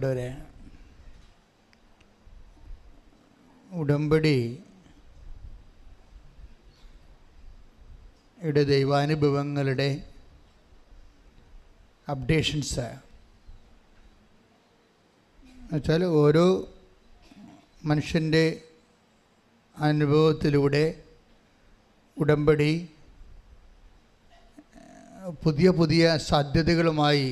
പ്രിയപ്പെട്ടവരെ, ഉടമ്പടി ഇവിടെ ദൈവാനുഭവങ്ങളുടെ അപ്ഡേഷൻസ് എന്നുവെച്ചാൽ ഓരോ മനുഷ്യൻ്റെ അനുഭവത്തിലൂടെ ഉടമ്പടി പുതിയ പുതിയ സാധ്യതകളുമായി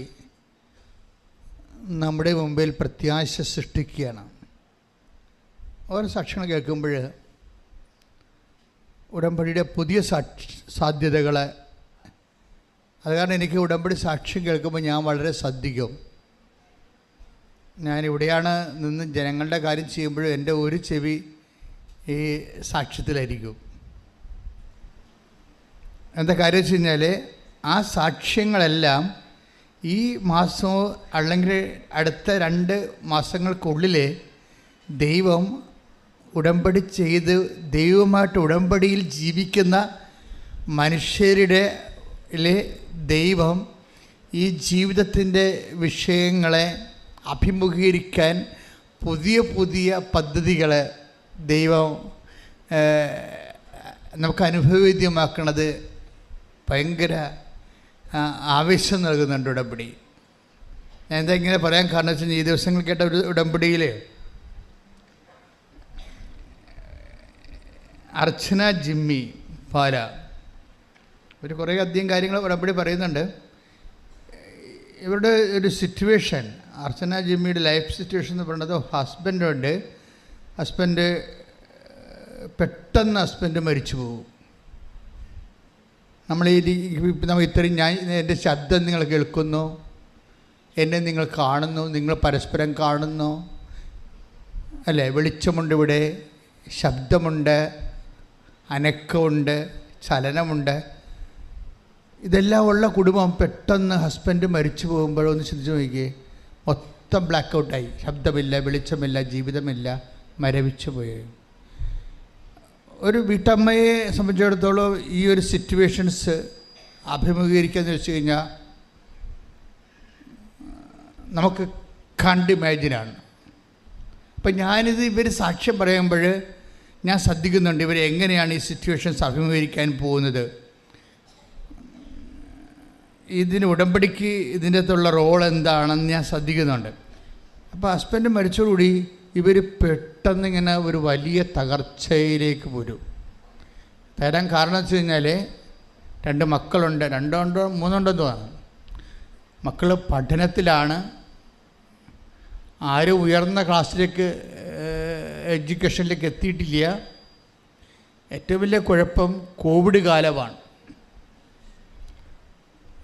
നമ്മുടെ മുമ്പിൽ പ്രത്യാശ സൃഷ്ടിക്കുകയാണ്. ഓരോ സാക്ഷ്യങ്ങൾ കേൾക്കുമ്പോൾ ഉടമ്പടിയുടെ പുതിയ സാധ്യതകൾ, അത് കാരണം എനിക്ക് ഉടമ്പടി സാക്ഷ്യം കേൾക്കുമ്പോൾ ഞാൻ വളരെ ശ്രദ്ധിക്കും. ഞാനിവിടെയാണ് നിന്ന് ജനങ്ങളുടെ കാര്യം ചെയ്യുമ്പോഴും എൻ്റെ ഒരു ചെവി ഈ സാക്ഷ്യത്തിലായിരിക്കും. എന്താ കാര്യം വെച്ച് കഴിഞ്ഞാൽ ആ സാക്ഷ്യങ്ങളെല്ലാം ഈ മാസമോ അല്ലെങ്കിൽ അടുത്ത 2 മാസങ്ങൾക്കുള്ളിൽ ദൈവം ഉടമ്പടി ചെയ്ത് ദൈവമായിട്ട് ഉടമ്പടിയിൽ ജീവിക്കുന്ന മനുഷ്യരുടെ ദൈവം ഈ ജീവിതത്തിൻ്റെ വിഷയങ്ങളെ അഭിമുഖീകരിക്കാൻ പുതിയ പുതിയ പദ്ധതികൾ ദൈവം നമുക്ക് അനുഭവവേദ്യമാക്കുന്നത് ഭയങ്കര ആവേശം നൽകുന്നുണ്ട് ഉടമ്പടി. ഞാൻ എന്താ ഇങ്ങനെ പറയാൻ കാരണം വെച്ചാൽ ഈ ദിവസങ്ങൾ കേട്ട ഒരു ഉടമ്പടിയിൽ അർച്ചന ജിമ്മി പാല ഒരു കുറേ അധികം കാര്യങ്ങൾ ഉടമ്പടി പറയുന്നുണ്ട്. ഇവരുടെ ഒരു സിറ്റുവേഷൻ, അർച്ചന ജിമ്മിയുടെ ലൈഫ് സിറ്റുവേഷൻ എന്ന് പറയുന്നത് ഹസ്ബൻഡ് പെട്ടെന്ന് മരിച്ചു പോകും. നമ്മൾ ഇത്രയും എൻ്റെ ശബ്ദം നിങ്ങൾ കേൾക്കുന്നു, എന്നെ നിങ്ങൾ കാണുന്നു, നിങ്ങൾ പരസ്പരം കാണുന്നു അല്ലേ, വെളിച്ചമുണ്ട്, ഇവിടെ ശബ്ദമുണ്ട്, അനക്കമുണ്ട്, ചലനമുണ്ട്, ഇതെല്ലാം ഉള്ള കുടുംബം പെട്ടെന്ന് ഹസ്ബൻഡ് മരിച്ചു പോകുമ്പോഴൊന്ന് ചിന്തിച്ച് നോക്കിയേ, മൊത്തം ബ്ലാക്ക് ഔട്ടായി, ശബ്ദമില്ല, വെളിച്ചമില്ല, ജീവിതമില്ല, മരവിച്ചു പോയി. ഒരു വീട്ടമ്മയെ സംബന്ധിച്ചിടത്തോളം ഈ ഒരു സിറ്റുവേഷൻസ് അഭിമുഖീകരിക്കാമെന്ന് വെച്ച് കഴിഞ്ഞാൽ നമുക്ക് കണ്ട് ഇമാജിനാണ്. അപ്പം ഞാനിത് ഇവർ സാക്ഷ്യം പറയുമ്പോൾ ഞാൻ ശ്രദ്ധിക്കുന്നുണ്ട് ഇവരെങ്ങനെയാണ് ഈ സിറ്റുവേഷൻസ് അഭിമുഖീകരിക്കാൻ പോകുന്നത്. ഇതിന് ഉടമ്പടിക്ക് ഇതിൻ്റെ അകത്തുള്ള റോൾ എന്താണെന്ന് ഞാൻ ശ്രദ്ധിക്കുന്നുണ്ട്. അപ്പോൾ ഹസ്ബൻഡ് മരിച്ചതോടുകൂടി ഇവർ പെട്ടെന്ന് ഇങ്ങനെ ഒരു വലിയ തകർച്ചയിലേക്ക് വരും. തരാൻ കാരണം വെച്ച് കഴിഞ്ഞാൽ 2 മക്കളുണ്ട്, 2 3 തോന്നുന്നു. മക്കൾ പഠനത്തിലാണ്, ആരും ഉയർന്ന ക്ലാസ്സിലേക്ക് എഡ്യൂക്കേഷനിലേക്ക് എത്തിയിട്ടില്ല. ഏറ്റവും വലിയ കുഴപ്പം കോവിഡ് കാലമാണ്.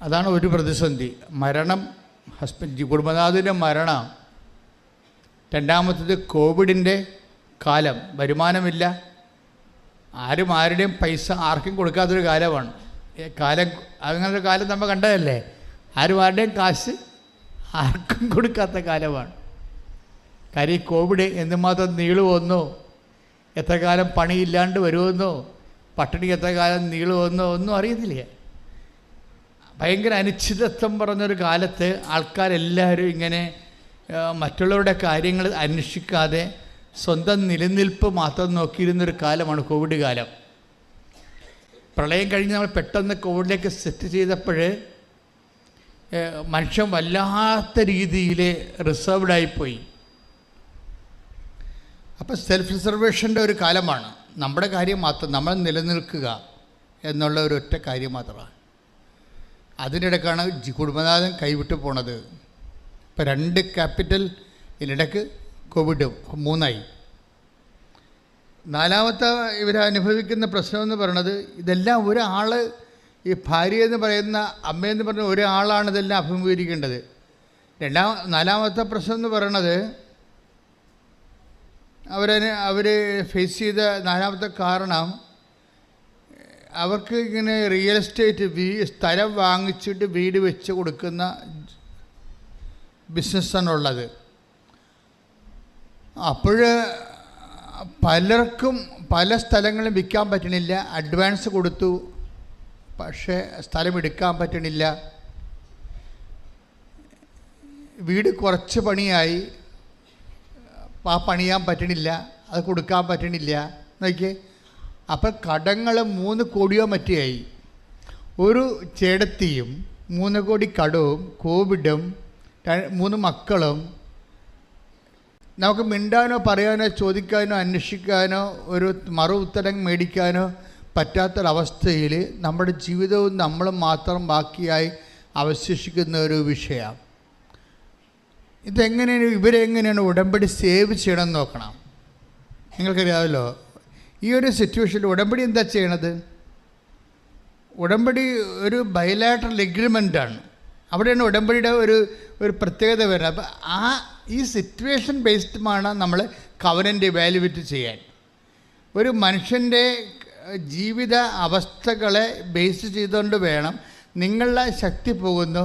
അതാണ് ഒരു പ്രതിസന്ധി. മരണം, കുടുംബനാഥൻ്റെ മരണം. 2ാമത്തേത് കോവിഡിൻ്റെ കാലം, വരുമാനമില്ല, ആരുടെയും പൈസ ആർക്കും കൊടുക്കാത്തൊരു കാലമാണ്. അങ്ങനൊരു കാലം നമ്മൾ കണ്ടതല്ലേ, ആരുടെയും കാശ് ആർക്കും കൊടുക്കാത്ത കാലമാണ്. കാര്യം കോവിഡ് എന്തുമാത്രം നീളുവന്നോ, എത്ര കാലം പണിയില്ലാണ്ട് വരുമെന്നോ, പട്ടിണി എത്ര കാലം നീളുവന്നോ ഒന്നും അറിയത്തില്ല. ഭയങ്കര അനിശ്ചിതത്വം പറഞ്ഞൊരു കാലത്ത് ആൾക്കാരെല്ലാവരും ഇങ്ങനെ മറ്റുള്ളവരുടെ കാര്യങ്ങൾ അന്വേഷിക്കാതെ സ്വന്തം നിലനിൽപ്പ് മാത്രം നോക്കിയിരുന്നൊരു കാലമാണ് കോവിഡ് കാലം. പ്രളയം കഴിഞ്ഞ് നമ്മൾ പെട്ടെന്ന് കോവിഡിലേക്ക് സെറ്റ് ചെയ്തപ്പോൾ മനുഷ്യൻ വല്ലാത്ത രീതിയിൽ റിസർവ്ഡായിപ്പോയി. അപ്പോൾ സെൽഫ് റിസർവേഷൻ്റെ ഒരു കാലമാണ്. നമ്മുടെ കാര്യം മാത്രം, നമ്മൾ നിലനിൽക്കുക എന്നുള്ള ഒരൊറ്റ കാര്യം മാത്രമാണ്. അതിനിടയ്ക്കാണ് കുടുംബനാഥൻ കൈവിട്ട് പോണത്. ഇപ്പോൾ 2 ക്യാപിറ്റൽ, ഇതിനിടയ്ക്ക് കോവിഡ് 3ആയി. 4ാമത്തെ ഇവരനുഭവിക്കുന്ന പ്രശ്നമെന്ന് പറയണത്, ഇതെല്ലാം ഒരാൾ, ഈ ഭാര്യ എന്ന് പറയുന്ന, അമ്മയെന്ന് പറഞ്ഞ ഒരാളാണ് ഇതെല്ലാം അഭിമുഖീകരിക്കേണ്ടത്. 4ാമത്തെ പ്രശ്നം എന്ന് പറയണത്, അവർ ഫേസ് ചെയ്ത 4ാമത്തെ കാരണം, അവർക്ക് ഇങ്ങനെ റിയൽ എസ്റ്റേറ്റ് സ്ഥലം വാങ്ങിച്ചിട്ട് വീട് വെച്ച് കൊടുക്കുന്ന ബിസിനസ്സാണുള്ളത്. അപ്പോൾ പലർക്കും പല സ്ഥലങ്ങളും വിൽക്കാൻ പറ്റണില്ല. അഡ്വാൻസ് കൊടുത്തു, പക്ഷേ സ്ഥലം എടുക്കാൻ പറ്റണില്ല. വീട് കുറച്ച് പണിയായി, പണിയാൻ പറ്റണില്ല, അത് കൊടുക്കാൻ പറ്റണില്ല നോക്കിയേ. അപ്പം കടങ്ങൾ 3 കോടിയോ മറ്റേയായി. ഒരു ചേടത്തിയും 3 കോടി കടവും കോവിഡും 3 മക്കളും നമുക്ക് മിണ്ടാനോ പറയാനോ ചോദിക്കാനോ അന്വേഷിക്കാനോ ഒരു മറു ഉത്തരം മേടിക്കാനോ പറ്റാത്തൊരവസ്ഥയിൽ നമ്മുടെ ജീവിതവും നമ്മളും മാത്രം ബാക്കിയായി അവശേഷിക്കുന്ന ഒരു വിഷയമാണ്. ഇതെങ്ങനെയാണ് ഇവരെങ്ങനെയാണ് ഉടമ്പടി സേവ് ചെയ്യണമെന്ന് നോക്കണം. നിങ്ങൾക്കറിയാമല്ലോ, ഈ ഒരു സിറ്റുവേഷനിൽ ഉടമ്പടി എന്താ ചെയ്യണത്? ഉടമ്പടി ഒരു ബൈലാറ്ററൽ എഗ്രിമെൻ്റാണ്. അവിടെയാണ് ഉടമ്പടിയുടെ ഒരു പ്രത്യേകത വരുന്നത്. അപ്പോൾ ഈ സിറ്റുവേഷൻ ബേസ്ഡാണ് നമ്മൾ കവനൻ്റ് വാല്യുവേറ്റ് ചെയ്യാൻ. ഒരു മനുഷ്യൻ്റെ ജീവിത അവസ്ഥകളെ ബേസ് ചെയ്തുകൊണ്ട് വേണം. നിങ്ങളുടെ ശക്തി പോകുന്നു,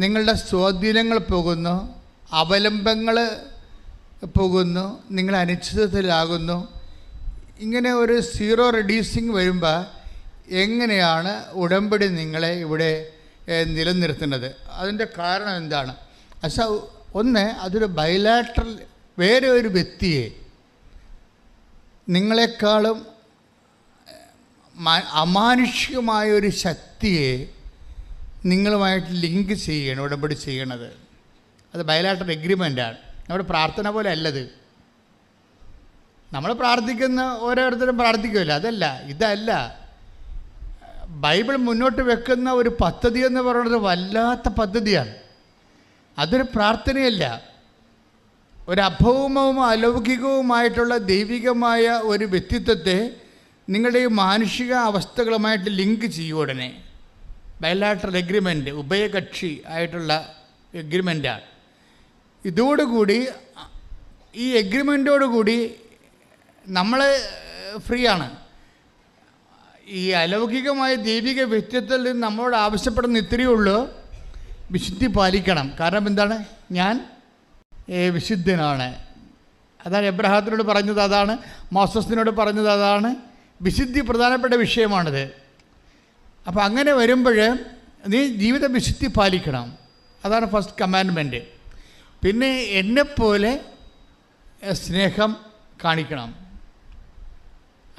നിങ്ങളുടെ സ്വാധീനങ്ങൾ പോകുന്നു, അവലംബങ്ങൾ പോകുന്നു, നിങ്ങൾ അനിശ്ചിതത്തിലാകുന്നു. ഇങ്ങനെ ഒരു സീറോ റെഡ്യൂസിങ് വരുമ്പോൾ എങ്ങനെയാണ് ഉടമ്പടി നിങ്ങളെ ഇവിടെ നിലനിർത്തുന്നത്? അതിൻ്റെ കാരണം എന്താണ്? ഒന്ന്, അതൊരു ബൈലാറ്ററൽ, വേറെ ഒരു വ്യക്തിയെ നിങ്ങളെക്കാളും അമാനുഷികമായൊരു ശക്തിയെ നിങ്ങളുമായിട്ട് ലിങ്ക് ചെയ്യണം ഉടമ്പടി ചെയ്യണത്. അത് ബൈലാറ്ററൽ എഗ്രിമെൻ്റാണ്. നമ്മുടെ പ്രാർത്ഥന പോലെ അല്ലത്. നമ്മൾ പ്രാർത്ഥിക്കുന്ന ഓരോരുത്തരും പ്രാർത്ഥിക്കുമല്ലോ, ഇതല്ല. ബൈബിൾ മുന്നോട്ട് വെക്കുന്ന ഒരു പദ്ധതി എന്ന് പറയുന്നത് വല്ലാത്ത പദ്ധതിയാണ്. അതൊരു പ്രാർത്ഥനയല്ല, ഒരു അഭൗമവും അലൗകികവുമായിട്ടുള്ള ദൈവികമായ ഒരു വ്യക്തിത്വത്തെ നിങ്ങളുടെ ഈ മാനുഷിക അവസ്ഥകളുമായിട്ട് ലിങ്ക് ചെയ്യും. ഉടനെ ബൈലാറ്ററൽ എഗ്രിമെൻ്റ് ഉഭയകക്ഷി ആയിട്ടുള്ള എഗ്രിമെൻ്റാണ്. ഇതോടുകൂടി, ഈ എഗ്രിമെൻറ്റോടുകൂടി നമ്മൾ ഫ്രീ ആണ്. ഈ അലൗകികമായ ദൈവിക വ്യക്തിത്വത്തിൽ നിന്ന് നമ്മളോട് ആവശ്യപ്പെടുന്ന ഇത്രയേ ഉള്ളൂ, വിശുദ്ധി പാലിക്കണം. കാരണം എന്താണ്? ഞാൻ വിശുദ്ധനാണ്. അതാണ് എബ്രഹാത്തിനോട് പറഞ്ഞത്, അതാണ് മോസസിനോട് പറഞ്ഞത്, അതാണ് വിശുദ്ധി പ്രധാനപ്പെട്ട വിഷയമാണിത്. അപ്പോൾ അങ്ങനെ വരുമ്പോൾ നീ ജീവിത വിശുദ്ധി പാലിക്കണം. അതാണ് ഫസ്റ്റ് കമാൻഡ്മെൻറ്റ്. പിന്നെ എന്നെപ്പോലെ സ്നേഹം കാണിക്കണം.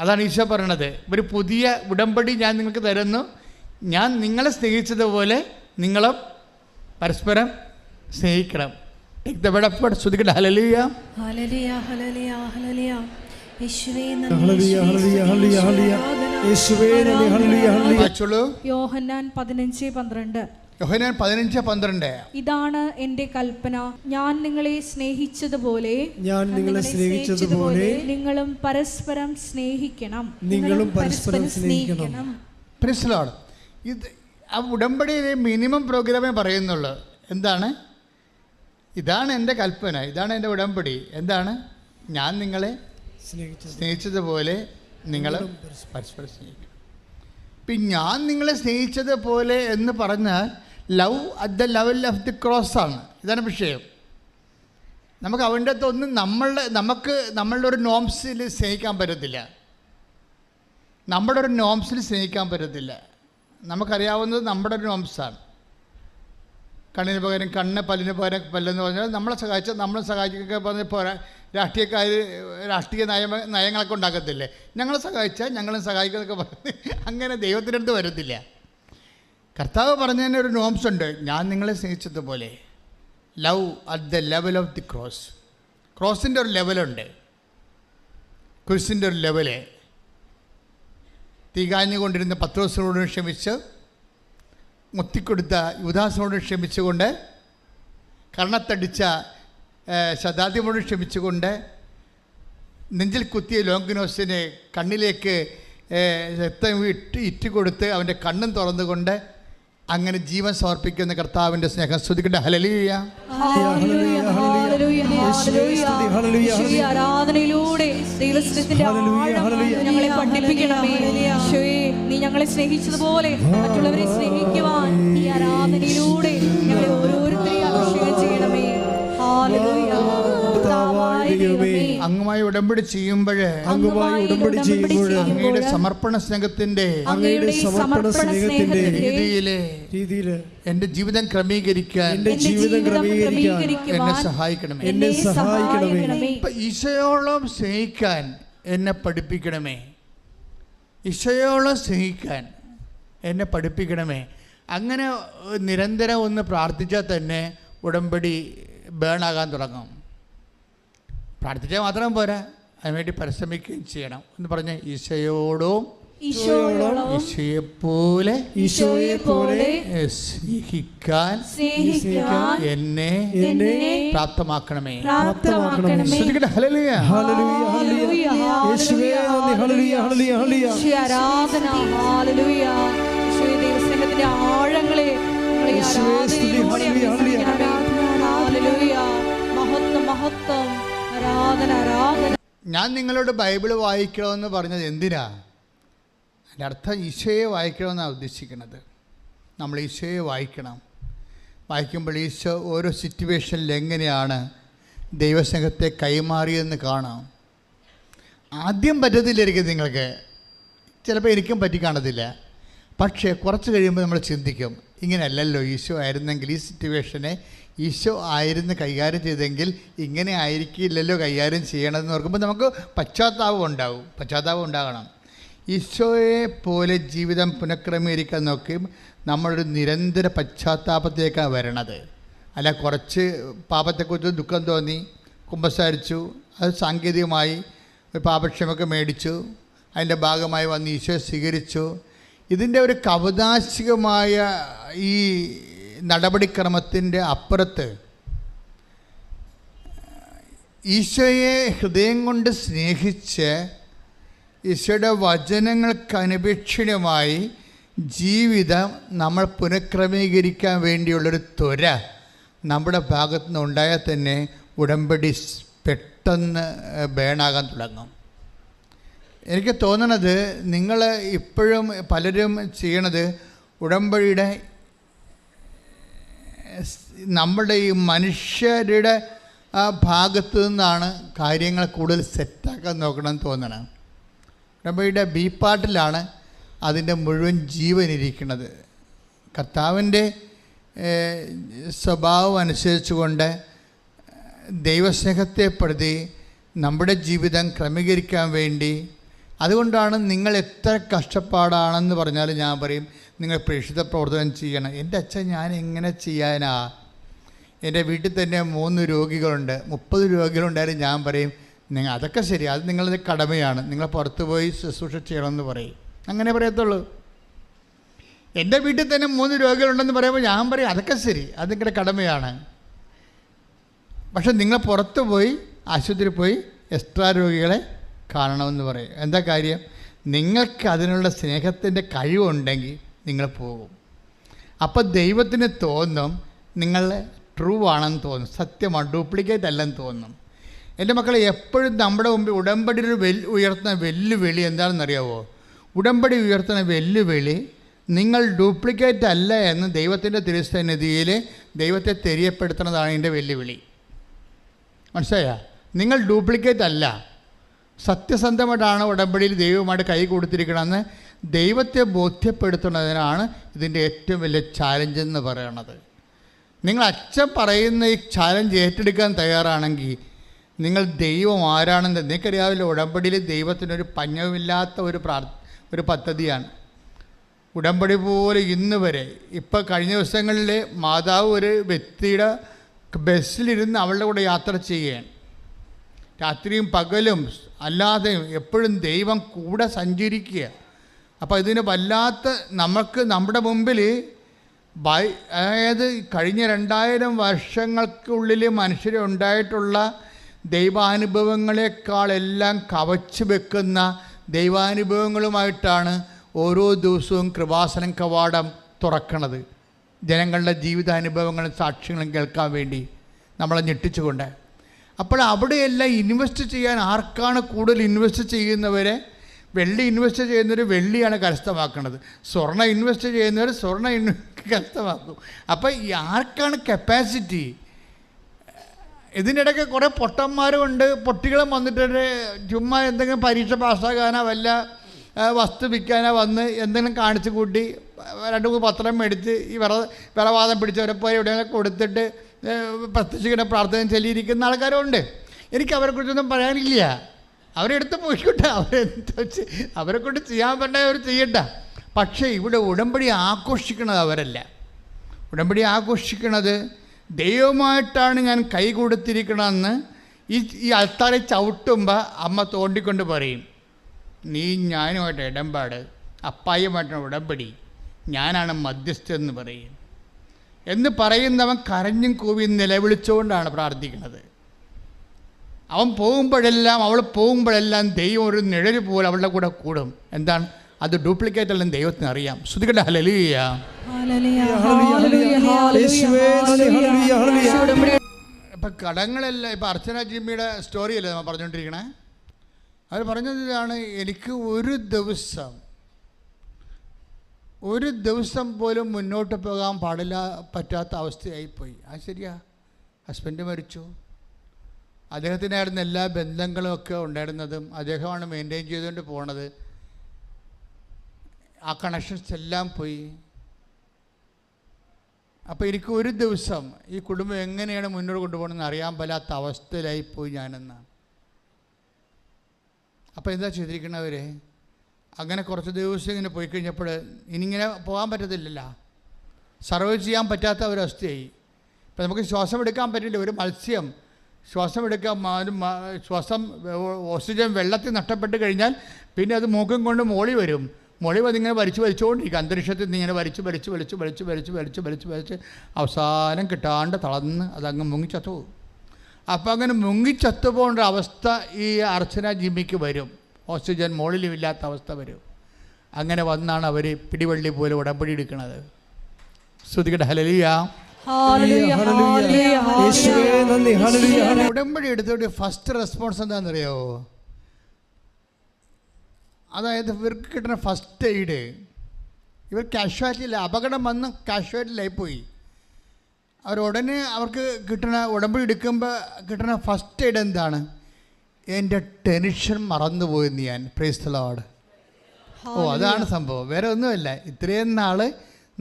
അതാണ് ഈശോ പറയണത്. ഒരു പുതിയ ഉടമ്പടി ഞാൻ നിങ്ങൾക്ക് തരുന്നു, ഞാൻ നിങ്ങളെ സ്നേഹിച്ചതുപോലെ നിങ്ങളും പരസ്പരം സ്നേഹിക്കണം. ഹല്ലേലൂയ ഹല്ലേലൂയ ഹല്ലേലൂയ ഹല്ലേലൂയ യേശുവേ യോഹന്നാൻ 15:12 ഇതാണ് എൻ്റെ കൽപ്പന, ഞാൻ നിങ്ങളെ സ്നേഹിച്ചതുപോലെ നിങ്ങളും പരസ്പരം സ്നേഹിക്കണം. ഇത് ആ ഉടമ്പടിയിലെ മിനിമം പ്രോഗ്രാമേ പറയുന്നുള്ളൂ. എന്താണ്? ഇതാണ് എൻ്റെ കൽപ്പന, ഇതാണ് എൻ്റെ ഉടമ്പടി. എന്താണ്? ഞാൻ നിങ്ങളെ സ്നേഹിച്ചതുപോലെ നിങ്ങൾ പരസ്പരം സ്നേഹിക്കണം. ഇപ്പം ഞാൻ നിങ്ങളെ സ്നേഹിച്ചതുപോലെ എന്ന് പറഞ്ഞാൽ love at the level of the cross ആണ്. ഇതാണ് വിഷയം. നമുക്ക് അവൻ്റെ അകത്തൊന്നും നമ്മളുടെ ഒരു നോംസിൽ സ്നേഹിക്കാൻ പറ്റത്തില്ല. നമ്മുടെ ഒരു നോംസിൽ സ്നേഹിക്കാൻ പറ്റത്തില്ല. നമുക്കറിയാവുന്നത് നമ്മുടെ ഒരു നോംസാണ്. കണ്ണിന് പകരം കണ്ണ്, പല്ലിന് പകരം പല്ലെന്ന് പറഞ്ഞാൽ നമ്മളെ സഹായിച്ചാൽ നമ്മളെ സഹായിക്കൊക്കെ പറഞ്ഞ് പോരാ. രാഷ്ട്രീയ നയങ്ങളൊക്കെ ഉണ്ടാക്കത്തില്ലേ? ഞങ്ങളെ സഹായിച്ചാൽ ഞങ്ങളും സഹായിക്കുന്നതൊക്കെ പറഞ്ഞ് അങ്ങനെ ദൈവത്തിൻ്റെ അടുത്ത് വരത്തില്ല. കർത്താവ് പറഞ്ഞതിന് ഒരു നോംസ് ഉണ്ട്. ഞാൻ നിങ്ങളെ സ്നേഹിച്ചതുപോലെ, love at the level of the cross. ക്രോസിൻ്റെ ഒരു ലെവലുണ്ട്, കുരിശിൻ്റെ ഒരു ലെവല്. തീകാഞ്ഞുകൊണ്ടിരുന്ന പത്രോസിനോട് ക്ഷമിച്ച്, മുത്തിക്കൊടുത്ത യൂദാസിനോട് ക്ഷമിച്ചുകൊണ്ട്, കർണത്തടിച്ച ശതാദ്യമോട് ക്ഷമിച്ചുകൊണ്ട്, നെഞ്ചിൽ കുത്തിയ ലോങ്കിനോസിനെ കണ്ണിലേക്ക് രക്തം ഇറ്റുകൊടുത്ത് അവൻ്റെ കണ്ണും തുറന്നുകൊണ്ട് അങ്ങനെ ജീവൻ സമർപ്പിക്കുന്ന കർത്താവിൻ്റെ സ്നേഹം സ്തുതിക്കട്ടെ. ഹല്ലേലൂയ ആരാധനയിലൂടെ ദൈവസ്നേഹത്തിന്റെ ആഴം ഞങ്ങളെ പഠിപ്പിക്കണമേ. നീ ഞങ്ങളെ സ്നേഹിച്ചതുപോലെ മറ്റുള്ളവരെ സ്നേഹിക്കുവാൻ ഈ ആരാധനയിലൂടെ ഞങ്ങളെ ഓരോരുത്തരെയും അഭിഷേകം ചെയ്യണമേ. അങ്ങുമായി ഉടമ്പടി ചെയ്യുമ്പോൾ അങ്ങയുടെ സമർപ്പണ സ്നേഹത്തിന്റെ രീതിയിൽ എന്റെ ജീവിതം ക്രമീകരിക്കാൻ എന്നെ സഹായിക്കണമേ. ഈശോയോളം സ്നേഹിക്കാൻ എന്നെ പഠിപ്പിക്കണമേ. ഈശോയോളം സ്നേഹിക്കാൻ എന്നെ പഠിപ്പിക്കണമേ. അങ്ങനെ നിരന്തരം ഒന്ന് പ്രാർത്ഥിച്ചാൽ തന്നെ ഉടമ്പടി ബേണാകാൻ തുടങ്ങും. പ്രാർത്ഥിച്ചാൽ മാത്രം പോരാ, അതിനുവേണ്ടി പരിശ്രമിക്കുകയും ചെയ്യണം എന്ന് പറഞ്ഞ് ഈശോയോടും ഈശോയെപ്പോലെ സ്നേഹിക്കാൻ എന്നെ പ്രാപ്തമാക്കണമേ. ആഴങ്ങളെ ഞാൻ നിങ്ങളോട് ബൈബിൾ വായിക്കണമെന്ന് പറഞ്ഞത് എന്തിനാ? അതിൻ്റെ അർത്ഥം ഈശോയെ വായിക്കണമെന്നാണ് ഉദ്ദേശിക്കുന്നത്. നമ്മൾ ഈശോയെ വായിക്കണം. വായിക്കുമ്പോൾ ഈശോ ഓരോ സിറ്റുവേഷനിൽ എങ്ങനെയാണ് ദൈവസ്നേഹത്തെ കൈമാറിയെന്ന് കാണാം. ആദ്യം പറ്റത്തില്ലായിരിക്കും നിങ്ങൾക്ക്, ചിലപ്പോൾ എനിക്കും പറ്റി കാണത്തില്ല. പക്ഷേ കുറച്ച് കഴിയുമ്പോൾ നമ്മൾ ചിന്തിക്കും, ഇങ്ങനെയല്ലല്ലോ ഈശോ ആയിരുന്നെങ്കിൽ, ഈ സിറ്റുവേഷനെ ഈശോ ആയിരുന്നു കൈകാര്യം ചെയ്തെങ്കിൽ ഇങ്ങനെ ആയിരിക്കില്ലല്ലോ കൈകാര്യം ചെയ്യണമെന്ന് ഓർക്കുമ്പോൾ നമുക്ക് പശ്ചാത്താപം ഉണ്ടാകണം. ഈശോയെ പോലെ ജീവിതം പുനഃക്രമീകരിക്കാൻ നോക്കി നമ്മളൊരു നിരന്തര പശ്ചാത്താപത്തേക്കാണ് വരണത്. അല്ല കുറച്ച് പാപത്തെക്കുറിച്ച് ദുഃഖം തോന്നി കുമ്പസാരിച്ചു, അത് സാങ്കേതികമായി ഒരു പാപക്ഷമൊക്കെ മേടിച്ചു, അതിൻ്റെ ഭാഗമായി വന്ന് ഈശോയെ സ്വീകരിച്ചു. ഇതിൻ്റെ ഒരു കൗതാശികമായ ഈ നടപടിക്രമത്തിൻ്റെ അപ്പുറത്ത് ഈശോയെ ഹൃദയം കൊണ്ട് സ്നേഹിച്ച് ഈശോയുടെ വചനങ്ങൾക്ക് അനുപേക്ഷണീയമായി ജീവിതം നമ്മൾ പുനഃക്രമീകരിക്കാൻ വേണ്ടിയുള്ളൊരു ത്വര നമ്മുടെ ഭാഗത്തു നിന്ന് ഉണ്ടായാൽ തന്നെ ഉടമ്പടി പെട്ടെന്ന് ബേണാകാൻ തുടങ്ങും. എനിക്ക് തോന്നണത് നിങ്ങൾ ഇപ്പോഴും പലരും ചെയ്യണത് ഉടമ്പടിയുടെ നമ്മുടെ ഈ മനുഷ്യരുടെ ഭാഗത്തു നിന്നാണ് കാര്യങ്ങൾ കൂടുതൽ സെറ്റാക്കാൻ നോക്കണമെന്ന് തോന്നണം. ഉടമ്പടിയുടെ ബി പാർട്ടിലാണ് അതിൻ്റെ മുഴുവൻ ജീവനിരിക്കുന്നത്. കർത്താവിൻ്റെ സ്വഭാവം അനുസരിച്ചുകൊണ്ട് ദൈവസ്നേഹത്തെ പ്രതി നമ്മുടെ ജീവിതം ക്രമീകരിക്കാൻ വേണ്ടി, അതുകൊണ്ടാണ് നിങ്ങൾ എത്ര കഷ്ടപ്പാടാണെന്ന് പറഞ്ഞാലും ഞാൻ പറയും നിങ്ങൾ പ്രേക്ഷിത പ്രവർത്തനം ചെയ്യണം. എൻ്റെ അച്ഛൻ ഞാൻ എങ്ങനെ ചെയ്യാനാ? എൻ്റെ വീട്ടിൽ തന്നെ 3 രോഗികളുണ്ട്, 30 രോഗികളുണ്ടായാലും ഞാൻ പറയും അതൊക്കെ ശരി, അത് നിങ്ങളുടെ കടമയാണ്, നിങ്ങൾ പുറത്ത് പോയി ശുശ്രൂഷ ചെയ്യണമെന്ന് പറയും. അങ്ങനെ പറയത്തുള്ളൂ. എൻ്റെ വീട്ടിൽ തന്നെ 3 രോഗികളുണ്ടെന്ന് പറയുമ്പോൾ ഞാൻ പറയും അതൊക്കെ ശരി, അത് നിങ്ങളുടെ കടമയാണ്. പക്ഷെ നിങ്ങൾ പുറത്ത് പോയി ആശുപത്രിയിൽ പോയി എക്സ്ട്രാ രോഗികളെ കാണണമെന്ന് പറയും. എന്താ കാര്യം? നിങ്ങൾക്ക് അതിനുള്ള സ്നേഹത്തിൻ്റെ കഴിവുണ്ടെങ്കിൽ നിങ്ങൾ പോകും. അപ്പോൾ ദൈവത്തിന് തോന്നും നിങ്ങൾ ട്രൂ ആണെന്ന് തോന്നും, സത്യമാണ്, ഡ്യൂപ്ലിക്കേറ്റ് അല്ലെന്ന് തോന്നും. എൻ്റെ മക്കളെ, എപ്പോഴും നമ്മുടെ മുമ്പിൽ ഉടമ്പടിയിൽ ഉയർത്തുന്ന വെല്ലുവിളി എന്താണെന്നറിയാവോ? ഉടമ്പടി ഉയർത്തുന്ന വെല്ലുവിളി നിങ്ങൾ ഡ്യൂപ്ലിക്കേറ്റ് അല്ല എന്ന് ദൈവത്തിൻ്റെ തിരുസന്നിധിയിൽ ദൈവത്തെ തെரியപ്പെടുത്തുന്നതാണ് എൻ്റെ വെല്ലുവിളി. മനസ്സിലായോ? നിങ്ങൾ ഡ്യൂപ്ലിക്കേറ്റ് അല്ല, സത്യസന്ധമായിട്ടാണ് ഉടമ്പടിയിൽ ദൈവവുമായിട്ട് കൈ കൊടുത്തിരിക്കണമെന്ന് ദൈവത്തെ ബോധ്യപ്പെടുത്തുന്നതിനാണ് ഇതിൻ്റെ ഏറ്റവും വലിയ ചാലഞ്ച് എന്ന് പറയണത്. നിങ്ങൾ അച്ഛൻ പറയുന്ന ഈ ചാലഞ്ച് ഏറ്റെടുക്കാൻ തയ്യാറാണെങ്കിൽ നിങ്ങൾ ദൈവം ആരാണെന്ന് നിങ്ങൾക്കറിയാവില്ല. ഉടമ്പടിയിൽ ദൈവത്തിനൊരു പഞ്ഞവുമില്ലാത്ത ഒരു പദ്ധതിയാണ് ഉടമ്പടി പോലെ. ഇന്ന് വരെ ഇപ്പോൾ കഴിഞ്ഞ ദിവസങ്ങളിൽ മാതാവ് ഒരു വ്യക്തിയുടെ ബസ്സിലിരുന്ന് അവളുടെ കൂടെ യാത്ര ചെയ്യുകയാണ്. രാത്രിയും പകലും അല്ലാതെയും എപ്പോഴും ദൈവം കൂടെ സഞ്ചരിക്കുക. അപ്പോൾ ഇതിന് വല്ലാത്ത നമുക്ക് നമ്മുടെ മുമ്പിൽ അതായത് കഴിഞ്ഞ 2000 വർഷങ്ങൾക്കുള്ളിൽ മനുഷ്യരെ ഉണ്ടായിട്ടുള്ള ദൈവാനുഭവങ്ങളെക്കാളെല്ലാം കവച്ച് വെക്കുന്ന ദൈവാനുഭവങ്ങളുമായിട്ടാണ് ഓരോ ദിവസവും കൃപാസനം കവാടം തുറക്കണത്. ജനങ്ങളുടെ ജീവിതാനുഭവങ്ങളും സാക്ഷ്യങ്ങളും കേൾക്കാൻ വേണ്ടി നമ്മളെ ഞെട്ടിച്ചുകൊണ്ട്. അപ്പോൾ അവിടെയെല്ലാം ഇൻവെസ്റ്റ് ചെയ്യാൻ ആർക്കാണ് കൂടുതൽ ഇൻവെസ്റ്റ് ചെയ്യുന്നവരെ? വെള്ളി ഇൻവെസ്റ്റ് ചെയ്യുന്നവർ വെള്ളിയാണ് കരസ്ഥമാക്കുന്നത്, സ്വർണ്ണം ഇൻവെസ്റ്റ് ചെയ്യുന്നവർ സ്വർണ്ണം കരസ്ഥമാക്കും. അപ്പോൾ ആർക്കാണ് കപ്പാസിറ്റി? ഇതിനിടയ്ക്ക് കുറേ പൊട്ടന്മാരുമുണ്ട്. പൊട്ടികളും വന്നിട്ട് ചുമ്മാ എന്തെങ്കിലും പരീക്ഷ പാസ്സാകാനോ വല്ല വസ്തു വിൽക്കാനോ വന്ന് എന്തെങ്കിലും കാണിച്ചു കൂട്ടി 2-3 പത്രം മേടിച്ച് ഈ വിറവാദം പിടിച്ചവരെ പോയി എവിടെയെങ്കിലും കൊടുത്തിട്ട് പ്രത്യക്ഷിക്കുന്ന പ്രാർത്ഥന ചൊല്ലിയിരിക്കുന്ന ആൾക്കാരുണ്ട്. എനിക്ക് അവരെക്കുറിച്ചൊന്നും പറയാനില്ല. അവരെടുത്ത് പോയിക്കോട്ടെ, അവരെ കൊണ്ട് ചെയ്യാൻ പറ്റേ അവർ ചെയ്യട്ടെ. പക്ഷേ ഇവിടെ ഉടമ്പടി ആഘോഷിക്കുന്നത് അവരല്ല. ഉടമ്പടി ആഘോഷിക്കുന്നത് ദൈവമായിട്ടാണ് ഞാൻ കൈ കൊടുത്തിരിക്കണമെന്ന് ഈ അൾത്താരെ ചവിട്ടുമ്പോൾ അമ്മ തോണ്ടിക്കൊണ്ട് പറയും, നീ ഞാനുമായിട്ട് ഇടമ്പാട്, അപ്പായുമായിട്ടാണ് ഉടമ്പടി, ഞാനാണ് മധ്യസ്ഥെന്ന് പറയും. എന്ന് പറയുന്നവൻ കരഞ്ഞും കൂവിയും നിലവിളിച്ചുകൊണ്ടാണ് പ്രാർത്ഥിക്കുന്നത്. അവൻ പോകുമ്പോഴെല്ലാം അവൾ പോകുമ്പോഴെല്ലാം ദൈവം ഒരു നിഴൽ പോലെ അവളുടെ കൂടെ കൂടും. എന്താണ് അത്? ഡ്യൂപ്ലിക്കേറ്റ് അല്ലെന്ന് ദൈവത്തിന് അറിയാം. ശ്രുതികട്ടെ ഹല്ലേലൂയ. ഇപ്പം കടങ്ങളെല്ലാം ഇപ്പം അർച്ചന ജിമ്മിയുടെ സ്റ്റോറിയല്ലേ നമ്മൾ പറഞ്ഞുകൊണ്ടിരിക്കണേ. അവർ പറഞ്ഞത് ഇതാണ്, എനിക്ക് ഒരു ദിവസം പോലും മുന്നോട്ട് പോകാൻ പറ്റാത്ത അവസ്ഥയായിപ്പോയി. അത് ശരിയാ. ഹസ്ബൻഡ് മരിച്ചു, അദ്ദേഹത്തിനായിരുന്നു എല്ലാ ബന്ധങ്ങളും ഒക്കെ ഉണ്ടായിരുന്നതും അദ്ദേഹമാണ് മെയിൻറ്റെയിൻ ചെയ്തുകൊണ്ട് പോണത്. ആ കണക്ഷൻസ് എല്ലാം പോയി. അപ്പോൾ എനിക്ക് ഒരു ദിവസം ഈ കുടുംബം എങ്ങനെയാണ് മുന്നോട്ട് കൊണ്ടുപോകണമെന്ന് അറിയാൻ പറ്റാത്ത അവസ്ഥയിലായിപ്പോയി ഞാനെന്നാണ്. അപ്പോൾ എന്താ ചെയ്തിരിക്കണവർ? അങ്ങനെ കുറച്ച് ദിവസം ഇങ്ങനെ പോയി കഴിഞ്ഞപ്പോൾ ഇനിയിങ്ങനെ പോകാൻ പറ്റത്തില്ലല്ലോ, സർവൈവ് ചെയ്യാൻ പറ്റാത്ത ഒരവസ്ഥയായി. ഇപ്പം നമുക്ക് ശ്വാസം എടുക്കാൻ പറ്റില്ല. ഒരു മത്സ്യം ശ്വാസം എടുക്കാൻ ഓക്സിജൻ വെള്ളത്തിൽ നഷ്ടപ്പെട്ട് കഴിഞ്ഞാൽ പിന്നെ അത് മൂക്കും കൊണ്ട് മോളി വരും. മോളി അതിങ്ങനെ വലിച്ചുകൊണ്ടിരിക്കും. അന്തരീക്ഷത്തിൽ നിന്ന് ഇങ്ങനെ വലിച്ച് അവസാനം കിട്ടാണ്ട് തളർന്ന് അതങ്ങ് മുങ്ങിച്ചത്തുപോകും. അപ്പോൾ അങ്ങനെ മുങ്ങിച്ചത്തുപോകേണ്ട അവസ്ഥ ഈ അർച്ചന ജിമ്മിക്ക് വരും. ഓക്സിജൻ മുകളിലുമില്ലാത്ത അവസ്ഥ വരും. അങ്ങനെ വന്നാണ് അവർ പിടിവള്ളി പോലെ ഉടമ്പടി എടുക്കുന്നത്. ശ്രുതികട്ടെ ഹല്ലേലൂയ. ഉടമ്പടി എടുത്തോട്ട് ഫസ്റ്റ് റെസ്പോൺസ് എന്താണെന്നറിയാമോ? അതായത് ഇവർക്ക് കിട്ടുന്ന ഫസ്റ്റ് എയ്ഡ്, ഇവർ കാഷ്വാലിറ്റിയില്ല, അപകടം വന്ന് കാഷ്വാലിറ്റിയിലായിപ്പോയി. അവരുടനെ അവർക്ക് കിട്ടുന്ന ഉടമ്പടി എടുക്കുമ്പോൾ കിട്ടുന്ന ഫസ്റ്റ് എയ്ഡ് എന്താണ്? എൻ്റെ ടെൻഷൻ മറന്നുപോയെന്ന് ഞാൻ. Price the Lord. അതാണ് സംഭവം, വേറെ ഒന്നുമല്ല. ഇത്രയും നാൾ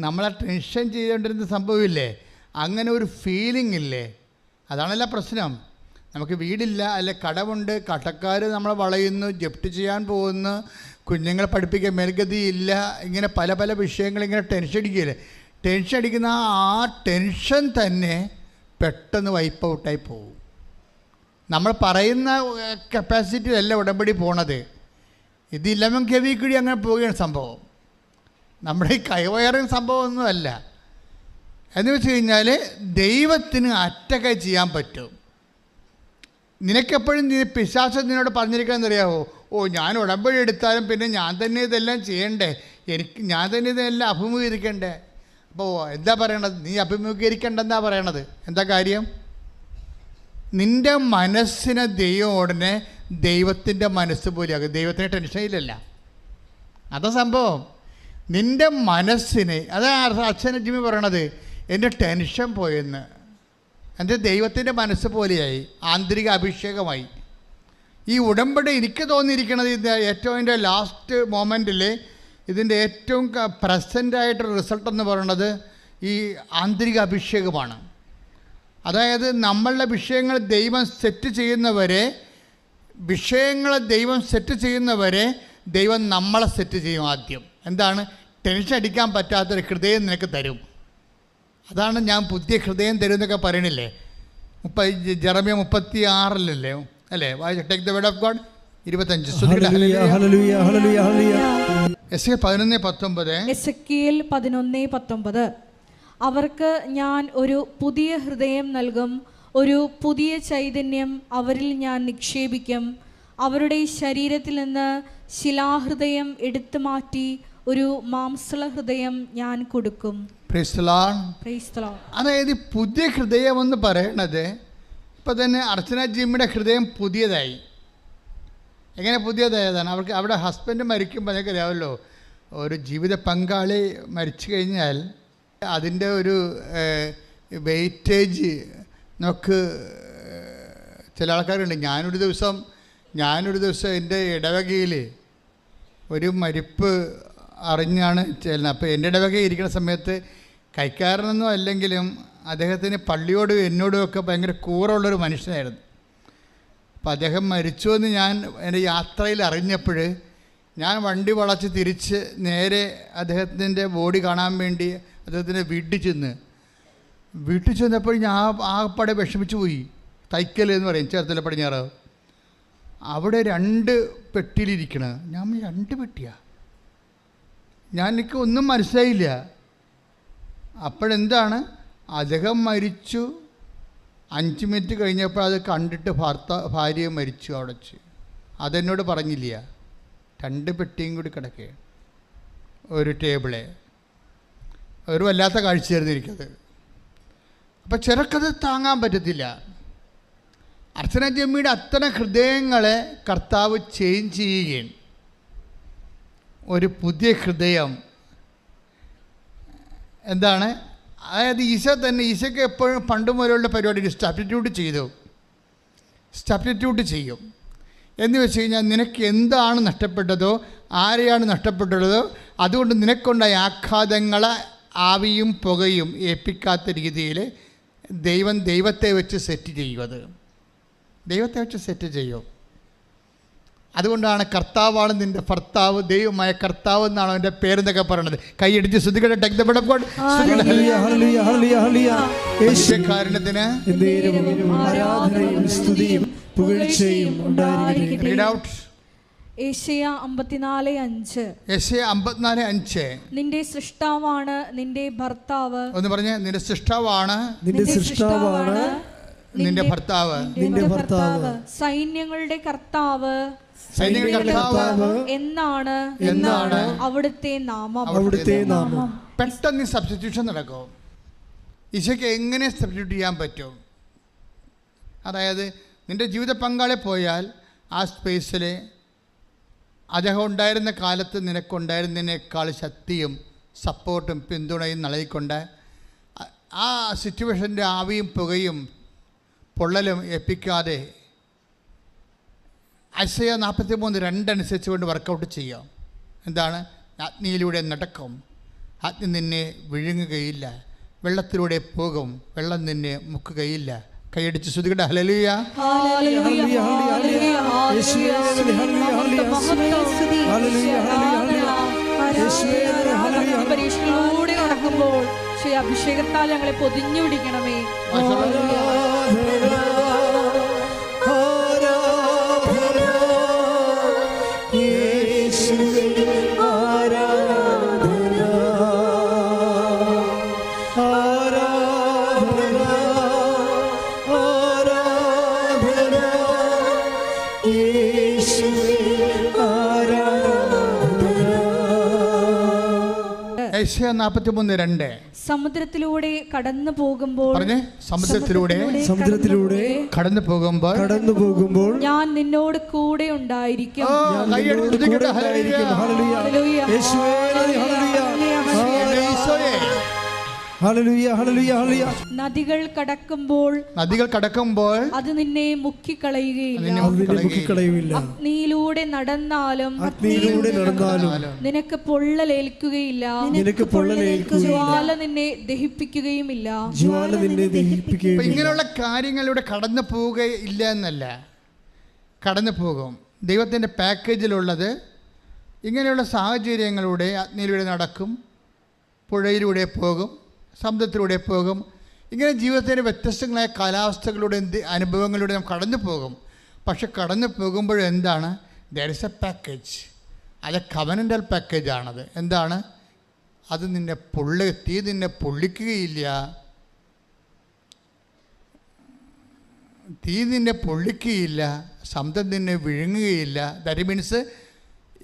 നമ്മളെ ടെൻഷൻ ചെയ്തുകൊണ്ടിരുന്ന സംഭവമില്ലേ, അങ്ങനെ ഒരു ഫീലിംഗ് ഇല്ലേ, അതാണല്ല പ്രശ്നം. നമുക്ക് വീടില്ല, അല്ലെ കടമുണ്ട്, കടക്കാർ നമ്മളെ വളയുന്നു, ജപ്തി ചെയ്യാൻ പോകുന്നു, കുഞ്ഞുങ്ങളെ പഠിപ്പിക്കാൻ മേൽഗതിയില്ല, ഇങ്ങനെ പല പല വിഷയങ്ങൾ ഇങ്ങനെ ടെൻഷൻ അടിക്കുകയില്ലേ. ടെൻഷൻ അടിക്കുന്ന ആ ടെൻഷൻ തന്നെ പെട്ടെന്ന് വൈപ്പ് ഔട്ടായി പോകും. നമ്മൾ പറയുന്ന കപ്പാസിറ്റിയിലല്ല ഉടമ്പടി പോണത്. ഇത് 11 kV കൂടി അങ്ങനെ പോവുകയാണ് സംഭവം. നമ്മുടെ ഈ കൈവയറിങ് സംഭവമൊന്നുമല്ല. എന്ന് വെച്ച് കഴിഞ്ഞാൽ ദൈവത്തിന് അറ്റകൈ ചെയ്യാൻ പറ്റും. നിനക്കെപ്പോഴും പിശാചൻ നിന്നോട് പറഞ്ഞിരിക്കാമെന്നറിയാവോ? ഞാൻ ഉടമ്പടി എടുത്താലും പിന്നെ ഞാൻ തന്നെ ഇതെല്ലാം ചെയ്യണ്ടേ, ഞാൻ തന്നെ ഇതെല്ലാം അഭിമുഖീകരിക്കണ്ടേ. അപ്പോൾ എന്താ പറയണത്? നീ അഭിമുഖീകരിക്കണ്ടെന്നാ പറയണത്. എന്താ കാര്യം? നിൻ്റെ മനസ്സിനെ ദൈവം ദൈവത്തിൻ്റെ മനസ്സ് പോലെയാകും. ദൈവത്തിന് ടെൻഷനില്ലല്ല, അതാ സംഭവം. നിൻ്റെ മനസ്സിനെ, അതാ അച്ഛൻ ജിമ്മി പറയണത്, എൻ്റെ ടെൻഷൻ പോയെന്ന്. എൻ്റെ ദൈവത്തിൻ്റെ മനസ്സ് പോലെയായി, ആന്തരിക അഭിഷേകമായി. ഈ ഉടമ്പടി എനിക്ക് തോന്നിയിരിക്കുന്നത് ഇത് ഏറ്റവും എൻ്റെ ലാസ്റ്റ് മൊമെൻറ്റിൽ ഇതിൻ്റെ ഏറ്റവും പ്രസൻ്റായിട്ട് റിസൾട്ട് എന്ന് പറയുന്നത് ഈ ആന്തരിക അഭിഷേകമാണ്. അതായത് നമ്മളുടെ വിഷയങ്ങൾ ദൈവം സെറ്റ് ചെയ്യുന്നവരെ ദൈവം നമ്മളെ സെറ്റ് ചെയ്യും. ആദ്യം എന്താണ്? ടെൻഷൻ അടിക്കാൻ പറ്റാത്തൊരു ഹൃദയം നിനക്ക് തരും. അതാണ് ഞാൻ പുതിയ ഹൃദയം തരും എന്നൊക്കെ പറയണില്ലേ. ജെറമ്യ 36 അല്ലേ? Take the word of God 25. Ezekiel 11:19 അവർക്ക് ഞാൻ ഒരു പുതിയ ഹൃദയം നൽകും, ഒരു പുതിയ ചൈതന്യം അവരിൽ ഞാൻ നിക്ഷേപിക്കും. അവരുടെ ശരീരത്തിൽ നിന്ന് ശിലാഹൃദയം എടുത്തു മാറ്റി ഒരു മാംസള ഹൃദയം ഞാൻ കൊടുക്കും. അതായത് പുതിയ ഹൃദയം എന്ന് പറയണത് ഇപ്പം തന്നെ അർച്ചന ജിമ്മിയുടെ ഹൃദയം പുതിയതായി. എങ്ങനെ പുതിയതായതാണ്? അവർക്ക് അവിടെ ഹസ്ബൻഡ് മരിക്കുമ്പോൾ അതൊക്കെ അറിയാമല്ലോ, ഒരു ജീവിത പങ്കാളി മരിച്ചു കഴിഞ്ഞാൽ അതിൻ്റെ ഒരു വെയിറ്റേജ് നമുക്ക് ചില ആൾക്കാരുണ്ട്. ഞാനൊരു ദിവസം എൻ്റെ ഇടവകയിൽ ഒരു മരിപ്പ് അറിഞ്ഞാണ് ചെല്ലുന്നത്. അപ്പോൾ എൻ്റെ ഇടവകയിൽ ഇരിക്കുന്ന സമയത്ത് കൈക്കാരനൊന്നും അല്ലെങ്കിലും അദ്ദേഹത്തിന് പള്ളിയോടും എന്നോടും ഒക്കെ ഭയങ്കര കൂറുള്ളൊരു മനുഷ്യനായിരുന്നു. അപ്പോൾ അദ്ദേഹം മരിച്ചു എന്ന് ഞാൻ എൻ്റെ യാത്രയിൽ അറിഞ്ഞപ്പോൾ ഞാൻ വണ്ടി വളച്ച് തിരിച്ച് നേരെ അദ്ദേഹത്തിൻ്റെ ബോഡി കാണാൻ വേണ്ടി അദ്ദേഹത്തിൻ്റെ വീട്ടിൽ ചെന്നപ്പോൾ ഞാൻ ആകപ്പാടെ വിഷമിച്ചു പോയി. തൈക്കൽ എന്ന് പറയും, ചേർത്തല പടിഞ്ഞാറ്. അവിടെ 2 പെട്ടിയിലിരിക്കണ. ഞാൻ 2 പെട്ടിയാ, എനിക്ക് ഒന്നും മനസ്സിലായില്ല. അപ്പോഴെന്താണ്, അദ്ദേഹം മരിച്ചു 5 മിനിറ്റ് കഴിഞ്ഞപ്പോൾ അത് കണ്ടിട്ട് ഭാര്യ മരിച്ചു അവിടെ വെച്ച്. അതെന്നോട് പറഞ്ഞില്ല. 2 പെട്ടിയും കൂടി കിടക്കുക, ഒരു ടേബിളെ. ഒരു വല്ലാത്ത കാഴ്ചയായിരുന്നു എനിക്കത്. അപ്പം ചിലർക്കത് താങ്ങാൻ പറ്റത്തില്ല. അർച്ചന ജമ്മിയുടെ അത്തരം ഹൃദയങ്ങളെ കർത്താവ് ചേഞ്ച് ചെയ്യുകയും ഒരു പുതിയ ഹൃദയം എന്താണ്, അതായത് ഈശോയ്ക്ക് എപ്പോഴും പണ്ട് മുതലുള്ള പരിപാടി സബ്സ്റ്റിറ്റ്യൂട്ട് ചെയ്യും. എന്ന് വെച്ച് കഴിഞ്ഞാൽ നിനക്ക് എന്താണ് നഷ്ടപ്പെട്ടതോ, ആരെയാണ് നഷ്ടപ്പെട്ടതോ, അതുകൊണ്ട് നിനക്കുണ്ടായ ആഘാതങ്ങളെ ആവിയും പുകയും ഏൽപ്പിക്കാത്ത രീതിയിൽ ദൈവത്തെ വെച്ച് സെറ്റ് ചെയ്യും. അതുകൊണ്ടാണ് കർത്താവാണ് നിൻ്റെ ഭർത്താവ്, ദൈവമായ കർത്താവ് എന്നാണ് അവൻ്റെ പേരെന്നൊക്കെ പറയണത്. കൈയടിച്ച് ശ്രദ്ധിക്കട്ടെ. കാരണത്തിന് യെശയ്യാ 54:5 നിന്റെ സൃഷ്ടാവാണ് നിന്റെ ഭർത്താവ്. ഒന്ന് പറഞ്ഞേ, നിന്റെ സൃഷ്ടാവാണ് നിന്റെ ഭർത്താവ്. സൈന്യങ്ങളുടെ കർത്താവ് എന്നാണ് അവിടുത്തെ നാമം. പെട്ടെന്ന് സബ്സ്റ്റിറ്റ്യൂഷൻ നടക്കും. ഈശോയ്ക്ക് എങ്ങനെ സബ്സ്റ്റിറ്റ്യൂട്ട് ചെയ്യാൻ പറ്റും? അതായത് നിന്റെ ജീവിത പങ്കാളി പോയാൽ ആ സ്പേസിൽ അദ്ദേഹം ഉണ്ടായിരുന്ന കാലത്ത് നിനക്കുണ്ടായിരുന്നതിനേക്കാൾ ശക്തിയും സപ്പോർട്ടും പിന്തുണയും നൽകിക്കൊണ്ട് ആ സിറ്റുവേഷൻ്റെ ആവിയും പുകയും പൊള്ളലും ഏൽപ്പിക്കാതെ യെശയ്യാ 43:2 അനുസരിച്ച് കൊണ്ട് വർക്കൗട്ട് ചെയ്യാം. എന്താണ്? അഗ്നിയിലൂടെ നടക്കും, അഗ്നി നിന്നെ വിഴുങ്ങുകയില്ല. വെള്ളത്തിലൂടെ പോകും, വെള്ളം നിന്നെ മുക്കുകയില്ല. കൈയടിച്ച് ശ്രുതികട്ടെ. ഹല്ലേലൂയ. പരീക്ഷയിലൂടെ നടക്കുമ്പോൾ അഭിഷേകത്താൽ ഞങ്ങളെ പൊതിഞ്ഞു പിടിക്കണമേ. യെശയ്യാ 43:2 സമുദ്രത്തിലൂടെ കടന്നു പോകുമ്പോൾ കടന്നു പോകുമ്പോൾ ഞാൻ നിന്നോട് കൂടെ ഉണ്ടായിരിക്കും. നദികൾ കടക്കുമ്പോൾ അത് നിന്നെ മുക്കിക്കളയുകയില്ല. അഗ്നിയിലൂടെ നടന്നാലും നിനക്ക് പൊള്ളലേൽക്കുകയില്ല. ജ്വാല നിന്നെ ദഹിപ്പിക്കുകയുമില്ല. ഇങ്ങനെയുള്ള കാര്യങ്ങളിലൂടെ കടന്നു പോവുകയില്ല എന്നല്ല, കടന്നു പോകും. ദൈവത്തിൻ്റെ പാക്കേജിലുള്ളത് ഇങ്ങനെയുള്ള സാഹചര്യങ്ങളിലൂടെ അഗ്നിയിലൂടെ നടക്കും, പുഴയിലൂടെ പോകും, സമുദ്രത്തിലൂടെ പോകും. ഇങ്ങനെ ജീവിതത്തിൻ്റെ വ്യത്യസ്തങ്ങളായ കാലാവസ്ഥകളുടെ അനുഭവങ്ങളിലൂടെ നാം കടന്നു പോകും. പക്ഷെ കടന്നു പോകുമ്പോഴെന്താണ്? There is a package. അത് കവനൻ്റൽ പാക്കേജാണത്. എന്താണ്? അത് തീ നിന്നെ പൊള്ളിക്കുകയില്ല. സമുദ്രം നിന്നെ വിഴുങ്ങുകയില്ല. ദാറ്റ് മീൻസ്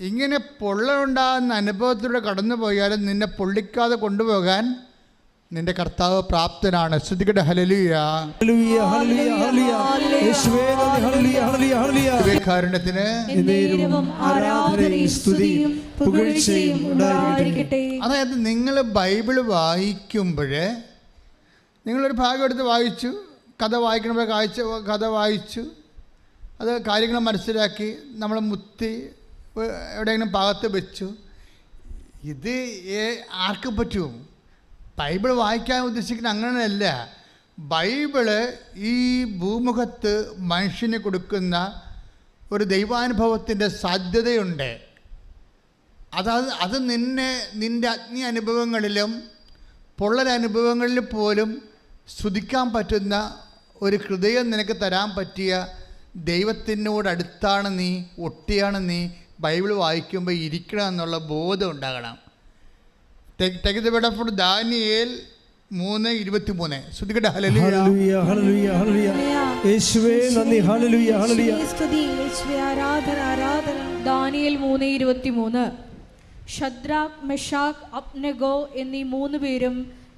ഇങ്ങനെ പൊള്ളലുണ്ടാകുന്ന അനുഭവത്തിലൂടെ കടന്നു പോയാലും നിന്നെ പൊള്ളിക്കാതെ കൊണ്ടുപോകാൻ നിന്റെ കർത്താവ് പ്രാപ്തനാണ്. ശ്രദ്ധിക്കട്ടെ. ഹല്ലേലൂയ. കാരുണ്യത്തിന് അതായത് നിങ്ങൾ ബൈബിള് വായിക്കുമ്പോൾ നിങ്ങളൊരു ഭാഗം എടുത്ത് വായിച്ചു, കഥ വായിക്കണപ്പോൾ കഥ വായിച്ചു, അത് കാര്യങ്ങൾ മനസ്സിലാക്കി നമ്മൾ മുത്തി എവിടെയെങ്കിലും ഭാഗത്ത് വെച്ചു. ഇത് ആർക്കും പറ്റും? ബൈബിൾ വായിക്കാൻ ഉദ്ദേശിക്കുന്ന അങ്ങനെയല്ല. ബൈബിള് ഈ ഭൂമുഖത്ത് മനുഷ്യന് കൊടുക്കുന്ന ഒരു ദൈവാനുഭവത്തിൻ്റെ സാധ്യതയുണ്ട്. അത് നിൻ്റെ അഗ്നി അനുഭവങ്ങളിലും പൊള്ളലനുഭവങ്ങളിൽ പോലും സ്തുതിക്കാൻ പറ്റുന്ന ഒരു ഹൃദയം നിനക്ക് തരാൻ പറ്റിയ ദൈവത്തിനോടടുത്താണ് നീ, ഒട്ടിയാണ് നീ ബൈബിൾ വായിക്കുമ്പോൾ ഇരിക്കണം എന്നുള്ള ബോധം ഉണ്ടാകണം. Take the word of Daniel 3:23. ശ്രുതികട്ടെ ഹല്ലേലൂയ ഹല്ലേലൂയ ഹല്ലേലൂയ ഹല്ലേലൂയ. യേശുവേ നന്ദി. ഹല്ലേലൂയ ഹല്ലേലൂയ സ്തുതി. യേശുവേ ആരാധന ആരാധന. ദാനിയേൽ 3:23. ശദ്രാക്ക്, മെഷാക്ക്, അബ്നെഗോ എന്നീ 3 പേരും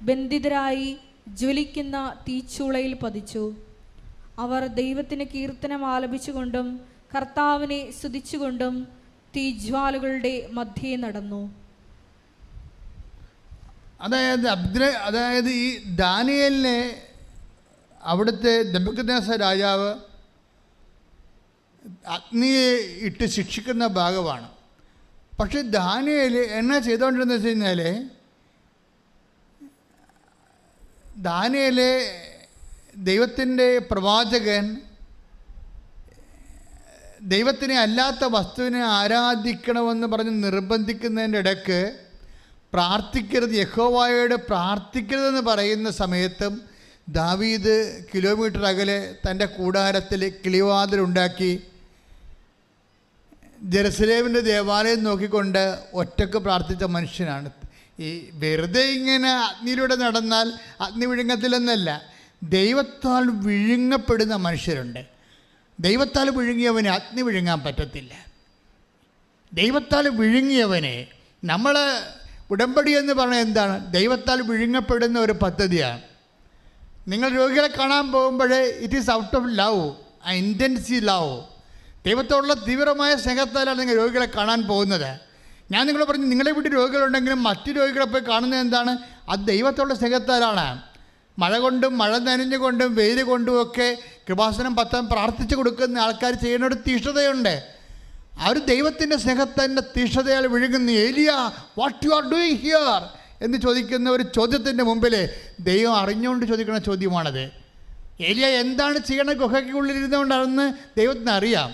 ബന്ധിതരായി ജ്വലിക്കുന്ന തീച്ചൂളയിൽ പതിച്ചു. അവർ ദൈവത്തിന് കീർത്തനം ആലപിച്ചുകൊണ്ടും കർത്താവിനെ സ്തുതിച്ചുകൊണ്ടും തീജ്വാലകളുടെ മധ്യേ നടന്നു. അതായത് ഈ ദാനിയേലിനെ അവിടുത്തെ നെബൂഖദ്നേസർ രാജാവ് അഗ്നിയെ ഇട്ട് ശിക്ഷിക്കുന്ന ഭാഗമാണ്. പക്ഷെ ദാനിയേൽ എന്നാ ചെയ്തുകൊണ്ടിരുന്നത് വെച്ച് കഴിഞ്ഞാൽ, ദാനിയേലെ ദൈവത്തിൻ്റെ പ്രവാചകൻ ദൈവത്തിനെ അല്ലാത്ത വസ്തുവിനെ ആരാധിക്കണമെന്ന് പറഞ്ഞ് നിർബന്ധിക്കുന്നതിൻ്റെ ഇടയ്ക്ക് പ്രാർത്ഥിക്കരുത്, യഹോവയോട് പ്രാർത്ഥിക്കരുതെന്ന് പറയുന്ന സമയത്തും ദാവീദ് കിലോമീറ്റർ അകലെ തൻ്റെ കൂടാരത്തിൽ കിളിവാതിലുണ്ടാക്കി ജെറുസലേമിൻ്റെ ദേവാലയം നോക്കിക്കൊണ്ട് ഒറ്റക്ക് പ്രാർത്ഥിച്ച മനുഷ്യനാണ്. ഈ വെറുതെ ഇങ്ങനെ അഗ്നിയിലൂടെ നടന്നാൽ അഗ്നി വിഴുങ്ങത്തില്ലെന്നല്ല, ദൈവത്താൽ വിഴുങ്ങപ്പെടുന്ന മനുഷ്യരുണ്ട്. ദൈവത്താൽ വിഴുങ്ങിയവനെ അഗ്നി വിഴുങ്ങാൻ പറ്റത്തില്ല. ദൈവത്താൽ വിഴുങ്ങിയവനെ, നമ്മൾ ഉടമ്പടി എന്ന് പറഞ്ഞാൽ എന്താണ്? ദൈവത്താൽ വിഴുങ്ങപ്പെടുന്ന ഒരു പദ്ധതിയാണ്. നിങ്ങൾ രോഗികളെ കാണാൻ പോകുമ്പോഴേ it is out of love, intensity love. ദൈവത്തോടുള്ള തീവ്രമായ സ്നേഹത്താലാണ് നിങ്ങൾ രോഗികളെ കാണാൻ പോകുന്നത്. ഞാൻ നിങ്ങളെ പറഞ്ഞു, നിങ്ങളെ വീട്ടിൽ രോഗികളുണ്ടെങ്കിലും മറ്റു രോഗികളെ പോയി കാണുന്നത് എന്താണ്? അത് ദൈവത്തോടുള്ള സ്നേഹത്താലാണ്. മഴ കൊണ്ടും മഴ നനഞ്ഞുകൊണ്ടും വെയിൽ കൊണ്ടും ഒക്കെ കൃപാസനം പത്താൻ പ്രാർത്ഥിച്ചു കൊടുക്കുന്ന ആൾക്കാർ ചെയ്യുന്ന ഒരു തീഷ്ണതയുണ്ട്. അവർ ദൈവത്തിൻ്റെ സ്നേഹത്തിൻ്റെ തീഷ്ണതയാൽ വിഴുങ്ങുന്ന. ഏലിയ, what you are doing here എന്ന് ചോദിക്കുന്ന ഒരു ചോദ്യത്തിൻ്റെ മുമ്പിൽ ദൈവം അറിഞ്ഞുകൊണ്ട് ചോദിക്കുന്ന ചോദ്യമാണത്. ഏലിയ എന്താണ് ചെയ്യണത്? ഗുഹയ്ക്കുള്ളിലിരുന്നുകൊണ്ടാണെന്ന് ദൈവത്തിന് അറിയാം.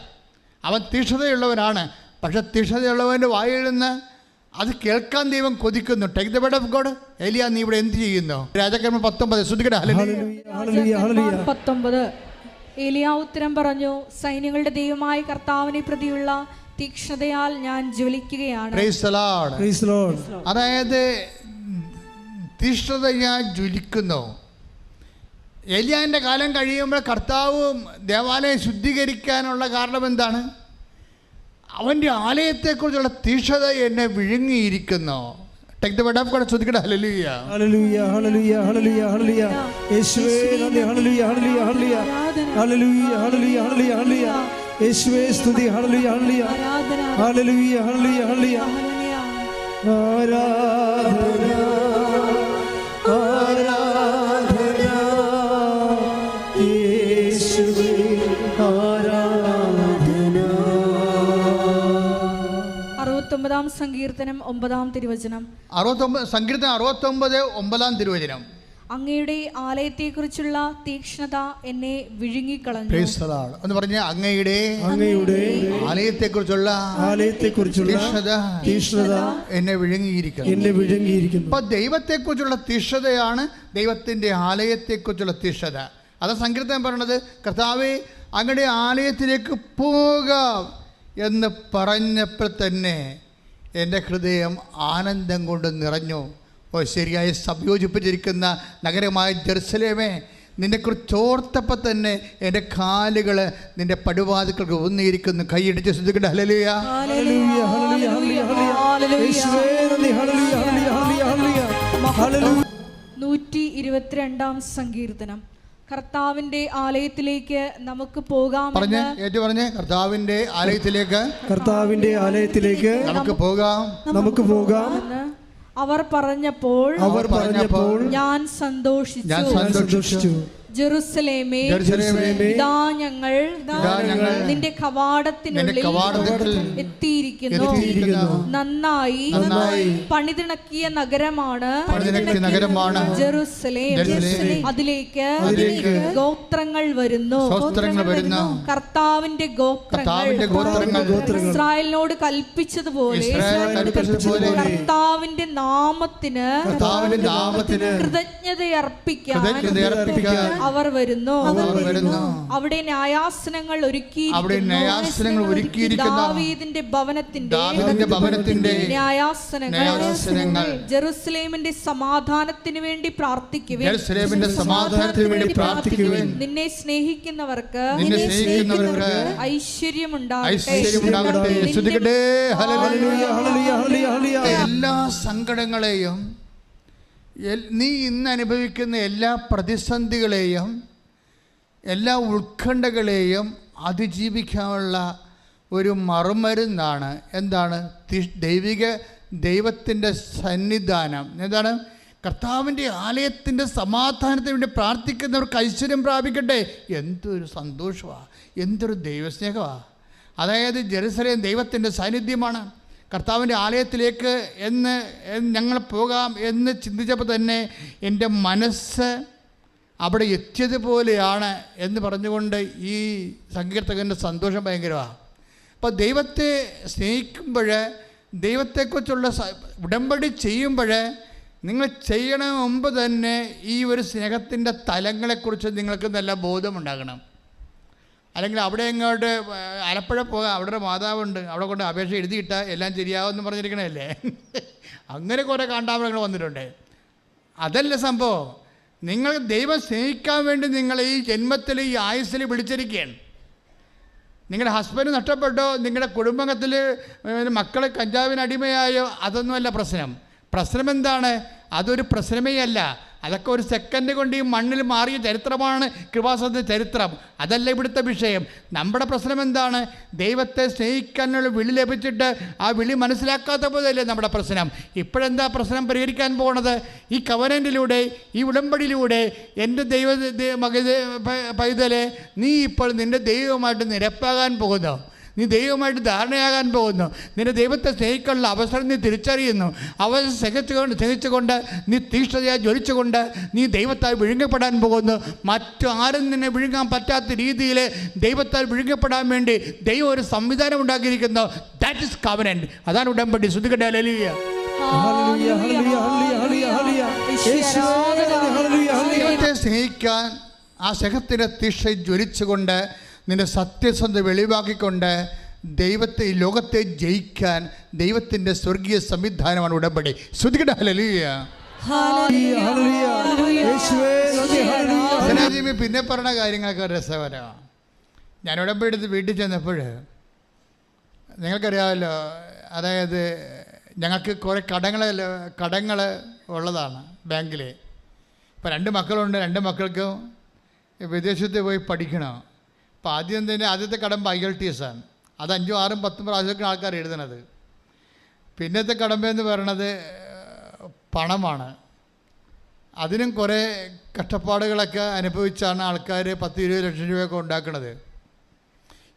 അവൻ തീഷ്ണതയുള്ളവനാണ്. പക്ഷെ തീഷ്ണതയുള്ളവൻ്റെ വായിൽ നിന്ന് അത് കേൾക്കാൻ ദൈവം കൊതിക്കുന്നു. Take the word of God. ഏലിയ, നീ ഇവിടെ എന്ത് ചെയ്യുന്നു? രാജാക്കന്മാർ 19. ശ്രുതികട്ടെ ഹല്ലേലൂയ 19. ഏലിയ ഉത്തരം പറഞ്ഞു, സൈന്യങ്ങളുടെ ദൈവമായ കർത്താവിനെ പ്രതിയുള്ള തീക്ഷ്ണതയാൽ ഞാൻ ജ്വലിക്കുകയാണ്. Praise the Lord. Praise the Lord. അതായത് തീക്ഷ്ണതയാൽ ജ്വലിക്കുന്നു. ഏലിയാൻ്റെ കാലം കഴിയുമ്പോൾ കർത്താവും ദേവാലയം ശുദ്ധീകരിക്കാനുള്ള കാരണം എന്താണ്? അവൻ്റെ ആലയത്തെക്കുറിച്ചുള്ള തീക്ഷ്ണത എന്നെ വിഴുങ്ങിയിരിക്കുന്നു. Take the word of God. Hallelujah. Hallelujah. Hallelujah. Hallelujah. Hallelujah. യേശുവേ നന്ദി. Hallelujah. Hallelujah. Hallelujah. Hallelujah. Hallelujah. Hallelujah. Hallelujah. യേശുവേ സ്തുതി. Hallelujah. Hallelujah. Hallelujah. Hallelujah. Hallelujah. ആരാധന ആരാധന യേശുവേ ആരാധന. 69-ാം സങ്കീർത്തനം 9-ാം തിരുവചനം. 69:9 അങ്ങയുടെ ആലയത്തെക്കുറിച്ചുള്ള തീക്ഷ്ണത എന്നെ വിഴുങ്ങിക്കളഞ്ഞു. എന്ന് പറഞ്ഞ അങ്ങയുടെ ആലയത്തെക്കുറിച്ചുള്ള തീക്ഷ്ണത എന്നെ വിഴുങ്ങിയിരിക്കുന്നു. അപ്പൊ ദൈവത്തെക്കുറിച്ചുള്ള തീക്ഷ്ണതയാണ് ദൈവത്തിന്റെ ആലയത്തെക്കുറിച്ചുള്ള തീക്ഷ്ണത. അത് സങ്കീർത്തനം പറയണത്, കർത്താവേ അങ്ങയുടെ ആലയത്തിലേക്ക് പോകാം എന്ന് പറഞ്ഞപ്പോൾ തന്നെ എൻ്റെ ഹൃദയം ആനന്ദം കൊണ്ട് നിറഞ്ഞു. ശരിയായി സംയോജിപ്പിച്ചിരിക്കുന്ന നഗരമായ ജെറുസലേമേ, നിന്നെക്കുറിച്ച് ഓർത്തപ്പോൾ തന്നെ എൻ്റെ കാലുകൾ നിൻ്റെ പടുവാതിക്കൾക്ക് ഊന്നിയിരിക്കുന്നു. കൈയിടിച്ച് ശ്രദ്ധിക്കട്ടെ. ഹല്ലേലൂയ. 122-ാം സങ്കീർത്തനം. കർത്താവിന്റെ ആലയത്തിലേക്ക് നമുക്ക് പോകാം. കർത്താവിന്റെ ആലയത്തിലേക്ക് നമുക്ക് പോകാം അവർ പറഞ്ഞപ്പോൾ ഞാൻ സന്തോഷിച്ചു. ജെറുസലേമേ, ഇതാ ഞങ്ങൾ നിന്റെ കവാടത്തിനുള്ളിൽ എത്തിയിരിക്കുന്നു. നന്നായി പണിതിണക്കിയ നഗരമാണ് ജെറുസലേം. അതിലേക്ക് ഗോത്രങ്ങൾ വരുന്നു. കർത്താവിന്റെ ഗോത്രങ്ങൾ ഇസ്രായേലിനോട് കൽപ്പിച്ചതുപോലെ കർത്താവിന്റെ നാമത്തിന് കൃതജ്ഞതയർപ്പിക്കാൻ അവർ വരുന്നു. അവിടെ ന്യായാസനങ്ങൾ ഒരുക്കിയിരിക്കുന്നു. ദാവീദിന്റെ ഭവനത്തിന്റെ ന്യായാസനങ്ങൾ. ജെറുസലേമിന്റെ സമാധാനത്തിന് വേണ്ടി പ്രാർത്ഥിക്കുവിൻ. നിന്നെ സ്നേഹിക്കുന്നവർക്ക് ഐശ്വര്യമുണ്ടാകട്ടെ. എല്ലാ സങ്കടങ്ങളെയും, നീ ഇന്ന് അനുഭവിക്കുന്ന എല്ലാ പ്രതിസന്ധികളെയും, എല്ലാ ഉത്കണ്ഠകളെയും അതിജീവിക്കാനുള്ള ഒരു മറുമരുന്നാണ് എന്താണ്? ദൈവത്തിൻ്റെ സന്നിധാനം. എന്താണ്? കർത്താവിൻ്റെ ആലയത്തിൻ്റെ സമാധാനത്തിന് വേണ്ടി പ്രാർത്ഥിക്കുന്നവർക്ക് ഐശ്വര്യം പ്രാപിക്കട്ടെ. എന്തൊരു സന്തോഷമാണ്, എന്തൊരു ദൈവസ്നേഹമാണ്. അതായത് ജെറുസലേം ദൈവത്തിൻ്റെ സാന്നിധ്യമാണ്. കർത്താവിൻ്റെ ആലയത്തിലേക്ക് ഞങ്ങൾ പോകാം എന്ന് ചിന്തിച്ചപ്പോൾ തന്നെ എൻ്റെ മനസ്സ് അവിടെ എത്തിയതുപോലെയാണ് എന്ന് പറഞ്ഞുകൊണ്ട് ഈ സങ്കീർത്തകൻ്റെ സന്തോഷം ഭയങ്കരമാണ്. അപ്പോൾ ദൈവത്തെ സ്നേഹിക്കുമ്പോൾ, ദൈവത്തെക്കുറിച്ചുള്ള ഉടമ്പടി ചെയ്യുമ്പോൾ, നിങ്ങൾ ചെയ്യണ മുമ്പ് തന്നെ ഈ ഒരു സ്നേഹത്തിൻ്റെ തലങ്ങളെക്കുറിച്ച് നിങ്ങൾക്ക് നല്ല ബോധമുണ്ടാകണം. അല്ലെങ്കിൽ അവിടെ ഇങ്ങോട്ട് ആലപ്പുഴ പോകാം, അവിടെ ഒരു മാതാവുണ്ട്, അവിടെ കൊണ്ട് അപേക്ഷ എഴുതിയിട്ടാൽ എല്ലാം ശരിയാവുമെന്ന് പറഞ്ഞിരിക്കണല്ലേ. അങ്ങനെ കുറേ കാണ്ടാമൃഗങ്ങൾ വന്നിട്ടുണ്ട്. അതല്ല സംഭവം. നിങ്ങൾ ദൈവം സ്നേഹിക്കാൻ വേണ്ടി നിങ്ങൾ ഈ ജന്മത്തിൽ, ഈ ആയുസ്സിൽ വിളിച്ചിരിക്കുകയാണ്. നിങ്ങളുടെ ഹസ്ബൻഡ് നഷ്ടപ്പെട്ടോ, നിങ്ങളുടെ കുടുംബത്തിൽ മക്കൾ കഞ്ചാവിന് അടിമയായോ, അതൊന്നുമല്ല പ്രശ്നം. പ്രശ്നം എന്താണ്? അതൊരു പ്രശ്നമേ അല്ല. അതൊക്കെ ഒരു സെക്കൻഡ് കൊണ്ട് ഈ മണ്ണിൽ മാറിയ ചരിത്രമാണ് കൃപാസനത്തിൻ്റെ ചരിത്രം. അതല്ല ഇവിടുത്തെ വിഷയം. നമ്മുടെ പ്രശ്നം എന്താണ്? ദൈവത്തെ സ്നേഹിക്കാനുള്ള വിളി ലഭിച്ചിട്ട് ആ വിളി മനസ്സിലാക്കാത്ത പോലെയല്ലേ നമ്മുടെ പ്രശ്നം. ഇപ്പോഴെന്താ പ്രശ്നം പരിഹരിക്കാൻ പോകുന്നത്? ഈ കവനൻ്റിലൂടെ, ഈ ഉടമ്പടിയിലൂടെ എൻ്റെ പൈതലെ, നീ ഇപ്പോൾ നിൻ്റെ ദൈവമായിട്ട് നിരപ്പാകാൻ പോകുന്നു. നീ ദൈവമായിട്ട് ധാരണയാകാൻ പോകുന്നു. നിന്റെ ദൈവത്തെ സ്നേഹിക്കാനുള്ള അവസരം നീ തിരിച്ചറിയുന്നു. അവസരം സ്നേഹിച്ചുകൊണ്ട് നീ തീഷ്ണതയായി ജ്വലിച്ചുകൊണ്ട് നീ ദൈവത്താൽ വിഴുങ്ങപ്പെടാൻ പോകുന്നു. മറ്റാരും നിന്നെ വിഴുങ്ങാൻ പറ്റാത്ത രീതിയിൽ ദൈവത്താൽ വിഴുങ്ങപ്പെടാൻ വേണ്ടി ദൈവം ഒരു സംവിധാനം ഉണ്ടാക്കിയിരിക്കുന്നു. That is covenant. അതാണ് ഉടമ്പടി. ശ്രുതികട്ടെ ഹല്ലേലൂയ. ദൈവത്തെ സ്നേഹിക്കാൻ, ആ സ്നേഹത്തിൻ്റെ തീക്ഷ ജ്വലിച്ചുകൊണ്ട് നിന്റെ സത്യസന്ധത വെളിവാക്കിക്കൊണ്ട് ദൈവത്തെ, ഈ ലോകത്തെ ജയിക്കാൻ ദൈവത്തിൻ്റെ സ്വർഗീയ സംവിധാനമാണ് ഉടമ്പടി. ശ്രുതികട്ടെ ഹല്ലേലൂയ. പിന്നെ പറഞ്ഞ കാര്യങ്ങളൊക്കെ രസകരമാണ്. ഞാൻ ഉടമ്പടി എടുത്ത് വീട്ടിൽ ചെന്നപ്പോൾ നിങ്ങൾക്കറിയാമല്ലോ, അതായത് ഞങ്ങൾക്ക് കുറേ കടങ്ങൾ ഉള്ളതാണ് ബാങ്കിൽ. ഇപ്പോൾ 2 മക്കളുണ്ട്. 2 മക്കൾക്കും വിദേശത്ത് പോയി പഠിക്കണം. അപ്പോൾ ആദ്യത്തെ കടമ്പ IELTS ആണ്. അത് 5, 6, 10 പ്രാവശ്യമൊക്കെ ആൾക്കാർ എഴുതണത്. പിന്നത്തെ കടമ്പയെന്ന് പറയണത് പണമാണ്. അതിനും കുറേ കഷ്ടപ്പാടുകളൊക്കെ അനുഭവിച്ചാണ് ആൾക്കാർ 10-20 ലക്ഷം രൂപയൊക്കെ ഉണ്ടാക്കുന്നത്.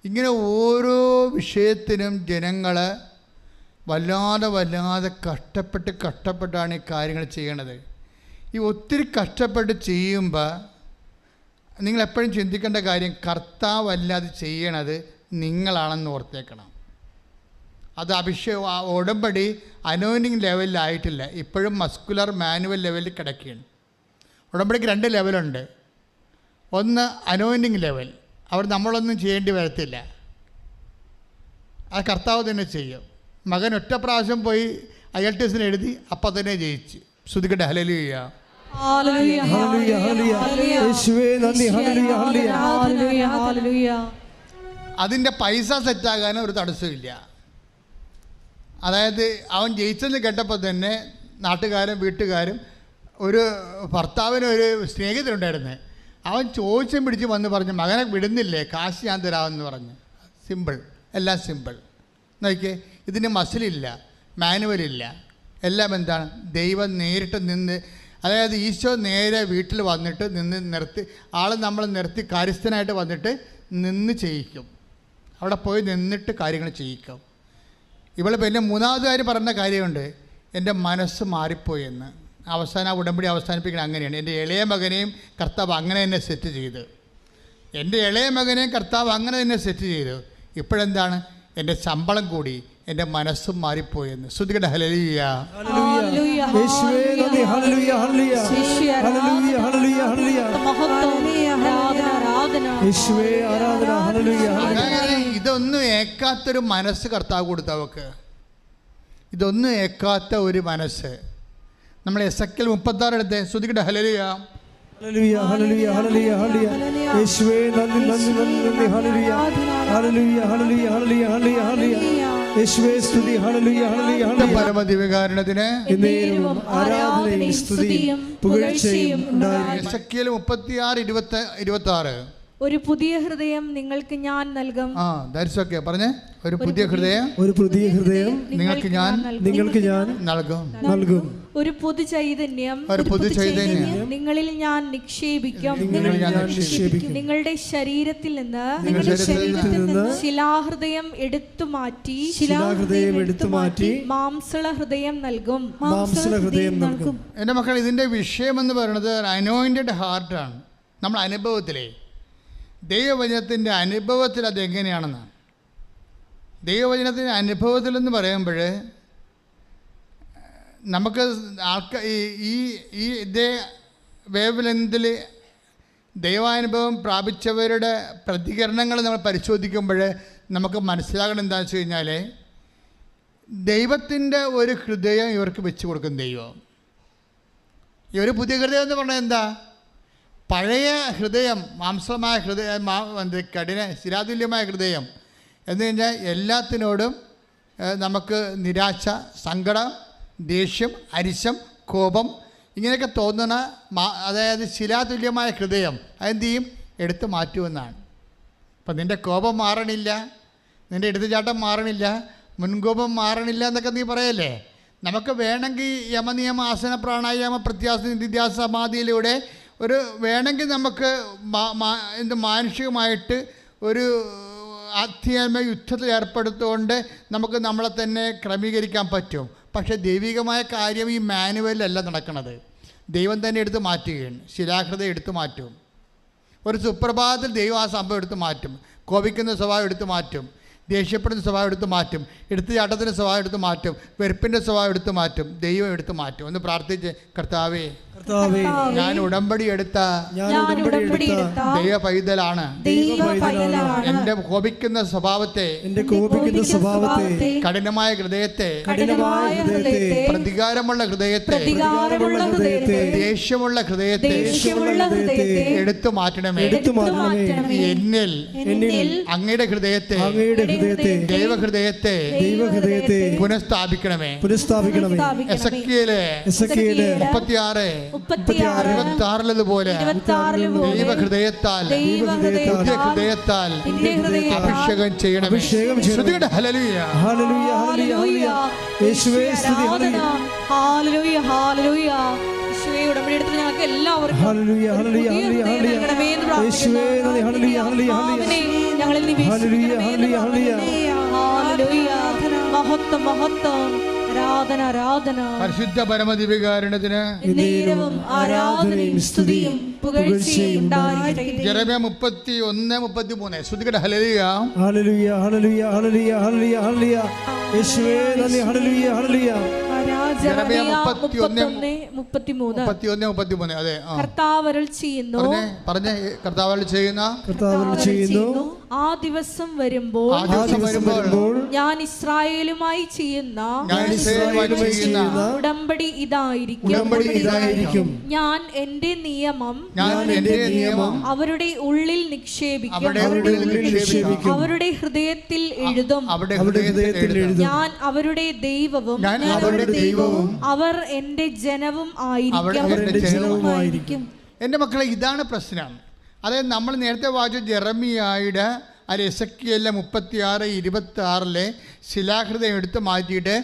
ഇങ്ങനെ ഓരോ വിഷയത്തിനും ജനങ്ങൾ വല്ലാതെ കഷ്ടപ്പെട്ടാണ് ഈ കാര്യങ്ങൾ ചെയ്യണത്. ഈ ഒത്തിരി കഷ്ടപ്പെട്ട് ചെയ്യുമ്പോൾ നിങ്ങളെപ്പോഴും ചിന്തിക്കേണ്ട കാര്യം, കർത്താവല്ലാതെ ചെയ്യണത് നിങ്ങളാണെന്ന് ഓർത്തേക്കണം. അത് ഉടമ്പടി അനോയിൻറ്റിങ് ലെവലിലായിട്ടില്ല. ഇപ്പോഴും മസ്കുലർ മാനുവൽ ലെവലിൽ കിടക്കുകയാണ്. ഉടമ്പടിക്ക് 2 ലെവലുണ്ട്. ഒന്ന് അനോയിൻറ്റിങ് ലെവൽ, അവിടെ നമ്മളൊന്നും ചെയ്യേണ്ടി വരത്തില്ല, അത് കർത്താവ് തന്നെ ചെയ്യും. മകൻ ഒറ്റ പ്രാവശ്യം പോയി IELTS എഴുതി, അപ്പം തന്നെ ജയിച്ചു. ശ്രുതികട്ടെ ഹല്ലേലൂയ. അതിൻ്റെ പൈസ സെറ്റാകാൻ ഒരു തടസ്സമില്ല. അതായത് അവൻ ജയിച്ചെന്ന് കേട്ടപ്പോൾ തന്നെ വീട്ടുകാരും ഒരു ഭർത്താവിനൊരു സ്നേഹിതനുണ്ടായിരുന്നു. അവൻ ചോദിച്ചും പിടിച്ച് വന്ന് പറഞ്ഞു, മകനെ വിടുന്നില്ലേ, കാശ് ഞാൻ തരാമെന്ന് പറഞ്ഞു. സിമ്പിൾ, എല്ലാം സിമ്പിൾ. നോക്കിയേ, ഇതിന് മസിലില്ല, മാനുവലില്ല, എല്ലാം എന്താണ്? ദൈവം നേരിട്ട് നിന്ന് അതായത് ഈശോ നേരെ വീട്ടിൽ വന്നിട്ട് നിർത്തി നമ്മൾ നിർത്തി കാര്യസ്ഥനായിട്ട് വന്നിട്ട് നിന്ന് ചെയ്യിക്കും. അവിടെ പോയി നിന്നിട്ട് കാര്യങ്ങൾ ചെയ്യിക്കും. ഇവൾ പിന്നെ മൂന്നാമത് കാര്യം പറഞ്ഞ കാര്യമുണ്ട്, എൻ്റെ മനസ്സ് മാറിപ്പോയെന്ന്. അവസാനം ഉടമ്പടി അവസാനിപ്പിക്കണം അങ്ങനെയാണ്. എൻ്റെ ഇളയ മകനെയും കർത്താവ് അങ്ങനെ തന്നെ സെറ്റ് ചെയ്ത്, എൻ്റെ ഇളയ മകനെയും കർത്താവ് അങ്ങനെ തന്നെ സെറ്റ് ചെയ്തു. ഇപ്പോഴെന്താണ്, എൻ്റെ ശമ്പളം കൂടി, എൻ്റെ മനസ്സും മാറിപ്പോയെന്ന്. ശ്രുതികട ഹല്ലേലൂയ. ഇതൊന്നും ഏക്കാത്തൊരു മനസ്സ് കർത്താവ് കൊടുത്തവക്ക്, ഇതൊന്നും ഏക്കാത്ത ഒരു മനസ്സ്. നമ്മൾ എസെക്കിയേൽ 36 എടുത്തേ. ശ്രുതികട ഹല്ലേലൂയ. പരമദിവ്യകാരുണ്യത്തിന് ആരാധനയും സ്തുതിയും പുകഴ്ചയും ഉണ്ടായിരിക്കട്ടെ. എസെക്കിയേൽ 36:26. ഒരു പുതിയ ഹൃദയം നിങ്ങൾക്ക് ഞാൻ നൽകും. പറഞ്ഞേ, ഒരു പുതിയ ഹൃദയം നിങ്ങൾക്ക് ഞാൻ നൽകും. ഒരു പുതു ചൈതന്യം നിങ്ങളിൽ ഞാൻ നിക്ഷേപിക്കും. നിങ്ങളുടെ ശരീരത്തിൽ നിന്ന് ശിലാഹൃദയം എടുത്തു മാറ്റി മാംസള ഹൃദയം നൽകും. എൻ്റെ മക്കൾ, ഇതിൻ്റെ വിഷയം എന്ന് പറയുന്നത് അനോയിന്റഡ് ഹാർട്ടാണ്. നമ്മൾ അനുഭവത്തിലേ ദൈവവചനത്തിൻ്റെ അനുഭവത്തിൽ അതെങ്ങനെയാണെന്നാണ്. ദൈവവചനത്തിൻ്റെ അനുഭവത്തിലെന്ന് പറയുമ്പോൾ നമുക്ക് ഇതേ വേവ് ലെങ്തിൽ ദൈവാനുഭവം പ്രാപിച്ചവരുടെ പ്രതികരണങ്ങൾ നമ്മൾ പരിശോധിക്കുമ്പോൾ നമുക്ക് മനസ്സിലാകണം എന്താണെന്ന് വെച്ച് കഴിഞ്ഞാൽ, ദൈവത്തിൻ്റെ ഒരു ഹൃദയം ഇവർക്ക് വെച്ച് കൊടുക്കും ദൈവം. ഈ ഒരു പുതിയ ഹൃദയം എന്ന് പറഞ്ഞാൽ എന്താ? പഴയ ഹൃദയം, മാംസമായ ഹൃദയം, ശിലാതുല്യമായ ഹൃദയം എന്ന് കഴിഞ്ഞാൽ എല്ലാത്തിനോടും നമുക്ക് നിരാശ, സങ്കടം, ദേഷ്യം, അരിശം, കോപം ഇങ്ങനെയൊക്കെ തോന്നുന്ന അതായത് ശിലാതുല്യമായ ഹൃദയം അതെന്ത് ചെയ്യും? എടുത്തു മാറ്റുമെന്നാണ്. അപ്പം നിൻ്റെ കോപം മാറണില്ല, നിൻ്റെ എടുത്തുചാട്ടം മാറണില്ല, മുൻകോപം മാറണില്ല എന്നൊക്കെ നീ പറയല്ലേ. നമുക്ക് വേണമെങ്കിൽ യമനിയമ, ആസന, പ്രാണായാമ, പ്രത്യാസ, നിധ്യാസ, സമാധിയിലൂടെ ഒരു വേണമെങ്കിൽ നമുക്ക് മാനുഷികമായിട്ട് ഒരു ആധ്യാത്മിക യുദ്ധത്തിൽ ഏർപ്പെടുത്തുകൊണ്ട് നമുക്ക് നമ്മളെ തന്നെ ക്രമീകരിക്കാൻ പറ്റും. പക്ഷേ ദൈവികമായ കാര്യം ഈ മാനുവലല്ല നടക്കുന്നത്. ദൈവം തന്നെ എടുത്ത് മാറ്റുകയാണ്. ശിലാഹൃദയം എടുത്തു മാറ്റും. ഒരു സുപ്രഭാതത്തിൽ ദൈവം ആ സംഭവം എടുത്ത് മാറ്റും. കോപിക്കുന്ന സ്വഭാവം എടുത്ത് മാറ്റും. ദേഷ്യപ്പെടുന്ന സ്വഭാവം എടുത്ത് മാറ്റും. എടുത്തുചാട്ടത്തിൻ്റെ സ്വഭാവം എടുത്ത് മാറ്റും. വെറുപ്പിൻ്റെ സ്വഭാവം എടുത്ത് മാറ്റും. ദൈവം എടുത്ത് മാറ്റും. ഒന്ന് പ്രാർത്ഥിച്ച്, കർത്താവേ, ഞാൻ ഉടമ്പടി എടുത്ത ദൈവ പൈതലാണ്. എന്റെ കോപിക്കുന്ന സ്വഭാവത്തെ, കഠിനമായ ഹൃദയത്തെ, പ്രതികാരമുള്ള ഹൃദയത്തെ, ദേഷ്യമുള്ള ഹൃദയത്തെ എടുത്തു മാറ്റണമേ. എന്നിൽ അങ്ങയുടെ ഹൃദയത്തെ, ദൈവഹൃദയത്തെ പുനഃസ്ഥാപിക്കണമേ. എസെക്കിയേൽ 36:26 ദൈവഹൃദയത്താൽ പുതിയ ഹൃദയത്താൽ അഭിഷേകം ചെയ്യണമേ. ശ്രുതിയുടെ ഹല്ലേലൂയ. യേശുവേ സ്തുതി. ഹല്ലേലൂയ, ഹല്ലേലൂയ. യേശുവേ, ഉടമ്പടി എടുത്ത് ഞങ്ങൾക്ക് എല്ലാവർക്കും മഹത്വം, മഹത്വം, ആരാധന, ആരാധന. പരിശുദ്ധ പരമദിവ്യകാരുണ്യത്തിന് ആരാധനയും സ്തുതിയും പുകഴ്ചയും ഉണ്ടായിരിക്കട്ടെ. യെരമ്യാ 31:33 ശ്രുതികട ഹല്ലേലൂയ. ഹല്ലേലൂയ, ഹല്ലേലൂയ, ഹല്ലേലൂയ, ഹല്ലേലൂയ, ഹല്ലേലൂയ. യേശുവേ നന്ദി. Hallelujah, hallelujah. യെരമ്യാ 31:33 അതെ. കർത്താവ് അരുൾ ചെയ്യുന്നു, കർത്താവ് അരുൾ ചെയ്യുന്നു, ആ ദിവസം വരുമ്പോൾ ഞാൻ ഇസ്രായേലുമായി ചെയ്യുന്ന ഉടമ്പടി ഇതായിരിക്കും. ഞാൻ എന്റെ നിയമം അവരുടെ ഉള്ളിൽ നിക്ഷേപിക്കും, അവരുടെ ഹൃദയത്തിൽ എഴുതും. ഞാൻ അവരുടെ ദൈവവും അവർ എന്റെ ജനവും ആയിരിക്കും. എൻ്റെ മക്കളെ, ഇതാണ് പ്രശ്നം. അതായത് നമ്മൾ നേരത്തെ വായിച്ച ജെറമിയായുടെ എസെക്കിയേലിലെ 36:26 ശിലാഹൃദയം എടുത്ത് മാറ്റിയിട്ട്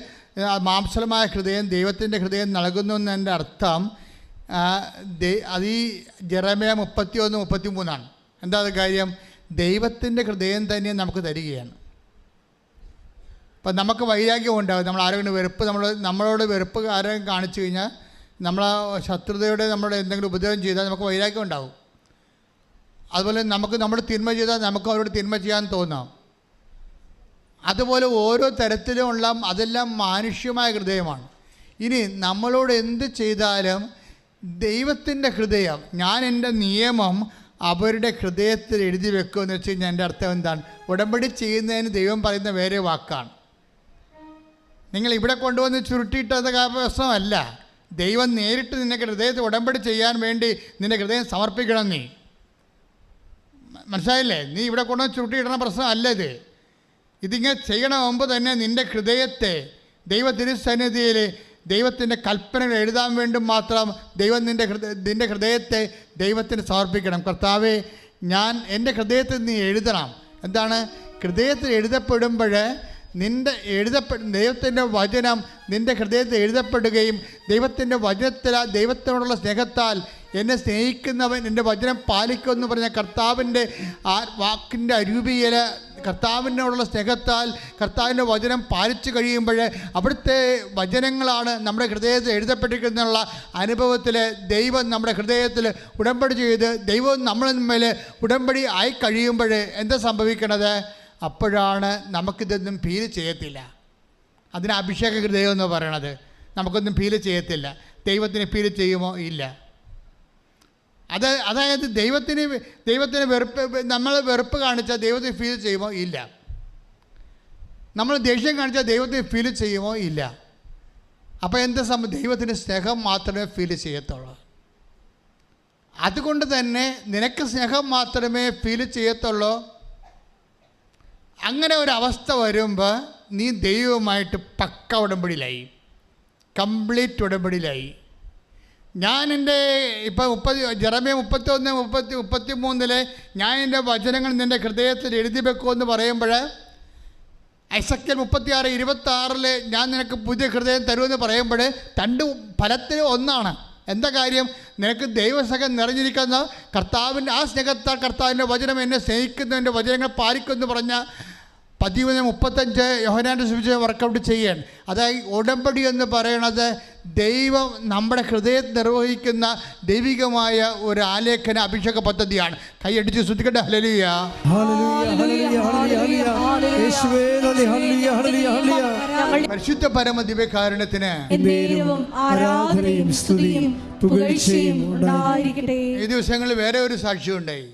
മാംസലമായ ഹൃദയം ദൈവത്തിൻ്റെ ഹൃദയം നൽകുന്നു എന്നതിൻ്റെ അർത്ഥം അത് ഈ ജെറമ്യ 31:33. എന്താ അത് കാര്യം? ദൈവത്തിൻ്റെ ഹൃദയം തന്നെ നമുക്ക് തരികയാണ്. അപ്പം നമുക്ക് വൈരാഗ്യം ഉണ്ടാകും. നമ്മൾ ആരെങ്കിലും വെറുപ്പ് നമ്മളോട് വെറുപ്പ് ആരെങ്കിലും കാണിച്ചു കഴിഞ്ഞാൽ, നമ്മളെ ശത്രുതയോടെ നമ്മളോട് എന്തെങ്കിലും ഉപദ്രവം ചെയ്താൽ നമുക്ക് വൈരാഗ്യം ഉണ്ടാകും. അതുപോലെ നമ്മൾ തിന്മ ചെയ്താൽ നമുക്ക് അവരോട് തിന്മ ചെയ്യാൻ തോന്നാം. അതുപോലെ ഓരോ തരത്തിലുമുള്ള അതെല്ലാം മാനുഷ്യമായ ഹൃദയമാണ്. ഇനി നമ്മളോട് എന്ത് ചെയ്താലും ദൈവത്തിൻ്റെ ഹൃദയം, ഞാൻ എൻ്റെ നിയമം അവരുടെ ഹൃദയത്തിൽ എഴുതി വെക്കുമെന്ന് വെച്ച് കഴിഞ്ഞാൽ എൻ്റെ അർത്ഥം എന്താണ്? ഉടമ്പടി ചെയ്യുന്നതിന് ദൈവം പറയുന്ന വേറെ വാക്കാണ്. നിങ്ങൾ ഇവിടെ കൊണ്ടുവന്ന് ചുരുട്ടിയിട്ടത് പ്രശ്നമല്ല. ദൈവം നേരിട്ട് നിൻ്റെ ഹൃദയത്തിൽ ഉടമ്പടി ചെയ്യാൻ വേണ്ടി നിൻ്റെ ഹൃദയം സമർപ്പിക്കണം. നീ മനസ്സിലായില്ലേ? നീ ഇവിടെ കൊണ്ടുവന്ന് ചുരുട്ടിയിടുന്ന പ്രശ്നമല്ല ഇത്. ഇതിങ്ങനെ ചെയ്യണ മുമ്പ് തന്നെ നിൻ്റെ ഹൃദയത്തെ ദൈവത്തിരുസന്നിധിയിൽ ദൈവത്തിൻ്റെ കൽപ്പനകൾ എഴുതാൻ വേണ്ടി മാത്രം ദൈവം നിൻ്റെ ഹൃദയത്തെ ദൈവത്തിന് സമർപ്പിക്കണം. കർത്താവേ, എൻ്റെ ഹൃദയത്തിൽ നീ എഴുതണം. എന്താണ്? ഹൃദയത്തിൽ എഴുതപ്പെടുമ്പോൾ ദൈവത്തിൻ്റെ വചനം നിൻ്റെ ഹൃദയത്തിൽ എഴുതപ്പെടുകയും ദൈവത്തിനോടുള്ള സ്നേഹത്താൽ എന്നെ സ്നേഹിക്കുന്നവൻ എൻ്റെ വചനം പാലിക്കുമെന്ന് പറഞ്ഞ കർത്താവിൻ്റെ ആ വാക്കിൻ്റെ അരൂപിയിൽ കർത്താവിനോടുള്ള സ്നേഹത്താൽ കർത്താവിൻ്റെ വചനം പാലിച്ചു കഴിയുമ്പോൾ അവിടുത്തെ വചനങ്ങളാണ് നമ്മുടെ ഹൃദയത്തിൽ എഴുതപ്പെട്ടിരിക്കുന്നുള്ള അനുഭവത്തിൽ ദൈവം നമ്മുടെ ഹൃദയത്തിൽ ഉടമ്പടി ചെയ്ത് ദൈവം നമ്മൾ തമ്മിൽ ഉടമ്പടി ആയി കഴിയുമ്പോൾ എന്താ സംഭവിക്കണത്? അപ്പോഴാണ് നമുക്കിതൊന്നും ഫീൽ ചെയ്യത്തില്ല. അതിന് അഭിഷേക ഹൃദയം എന്ന് പറയണത്. നമുക്കൊന്നും ഫീൽ ചെയ്യത്തില്ല. ദൈവത്തിന് ഫീൽ ചെയ്യുമോ? ഇല്ല. അതായത് ദൈവത്തിന് നമ്മൾ വെറുപ്പ് കാണിച്ചാൽ ദൈവത്തിന് ഫീൽ ചെയ്യുമോ? ഇല്ല. നമ്മൾ ദേഷ്യം കാണിച്ചാൽ ദൈവത്തിന് ഫീൽ ചെയ്യുമോ? ഇല്ല. അപ്പോൾ എന്താ ദൈവത്തിന് സ്നേഹം മാത്രമേ ഫീൽ ചെയ്യത്തുള്ളൂ. അതുകൊണ്ട് തന്നെ നിനക്ക് സ്നേഹം മാത്രമേ ഫീൽ ചെയ്യത്തുള്ളൂ. അങ്ങനെ ഒരവസ്ഥ വരുമ്പോൾ നീ ദൈവവുമായിട്ട് പക്ക ഉടമ്പടിയിലായി, കംപ്ലീറ്റ് ഉടമ്പടിയിലായി. ഞാൻ എൻ്റെ ജെറമ്യ 31:33 ഞാൻ എൻ്റെ വചനങ്ങൾ നിൻ്റെ ഹൃദയത്തിൽ എഴുതി വെക്കുമെന്ന് പറയുമ്പോൾ, എസെക്കിയേൽ 36:26 ഞാൻ നിനക്ക് പുതിയ ഹൃദയം തരുമെന്ന് പറയുമ്പോൾ രണ്ട് ഫലത്തിൽ ഒന്നാണ്. എന്താ കാര്യം? നിനക്ക് ദൈവസ്നേഹം നിറഞ്ഞിരിക്കുന്ന കർത്താവിൻ്റെ ആ സ്നേഹത്താൽ കർത്താവിൻ്റെ വചനം എന്നെ സ്നേഹിക്കുന്നതിൻ്റെ വചനങ്ങൾ പാലിക്കുമെന്ന് പറഞ്ഞ 13:35 യോഹന്നാൻ്റെ സുവിശേഷം വർക്കൗട്ട് ചെയ്യാൻ. അതായത് ഉടമ്പടി എന്ന് പറയണത് ദൈവം നമ്മുടെ ഹൃദയത്തിൽ നിർവഹിക്കുന്ന ദൈവികമായ ഒരു ആലേഖന അഭിഷേക പദ്ധതിയാണ്. കൈയടിച്ച് ശ്രദ്ധിക്കട്ടെ. ഹല്ലേലൂയ, പരിശുദ്ധ പരമ ദിവ്യകാരുണ്യത്തിന് ഈ ദിവസങ്ങളിൽ വേറെ ഒരു സാക്ഷ്യമുണ്ടായി.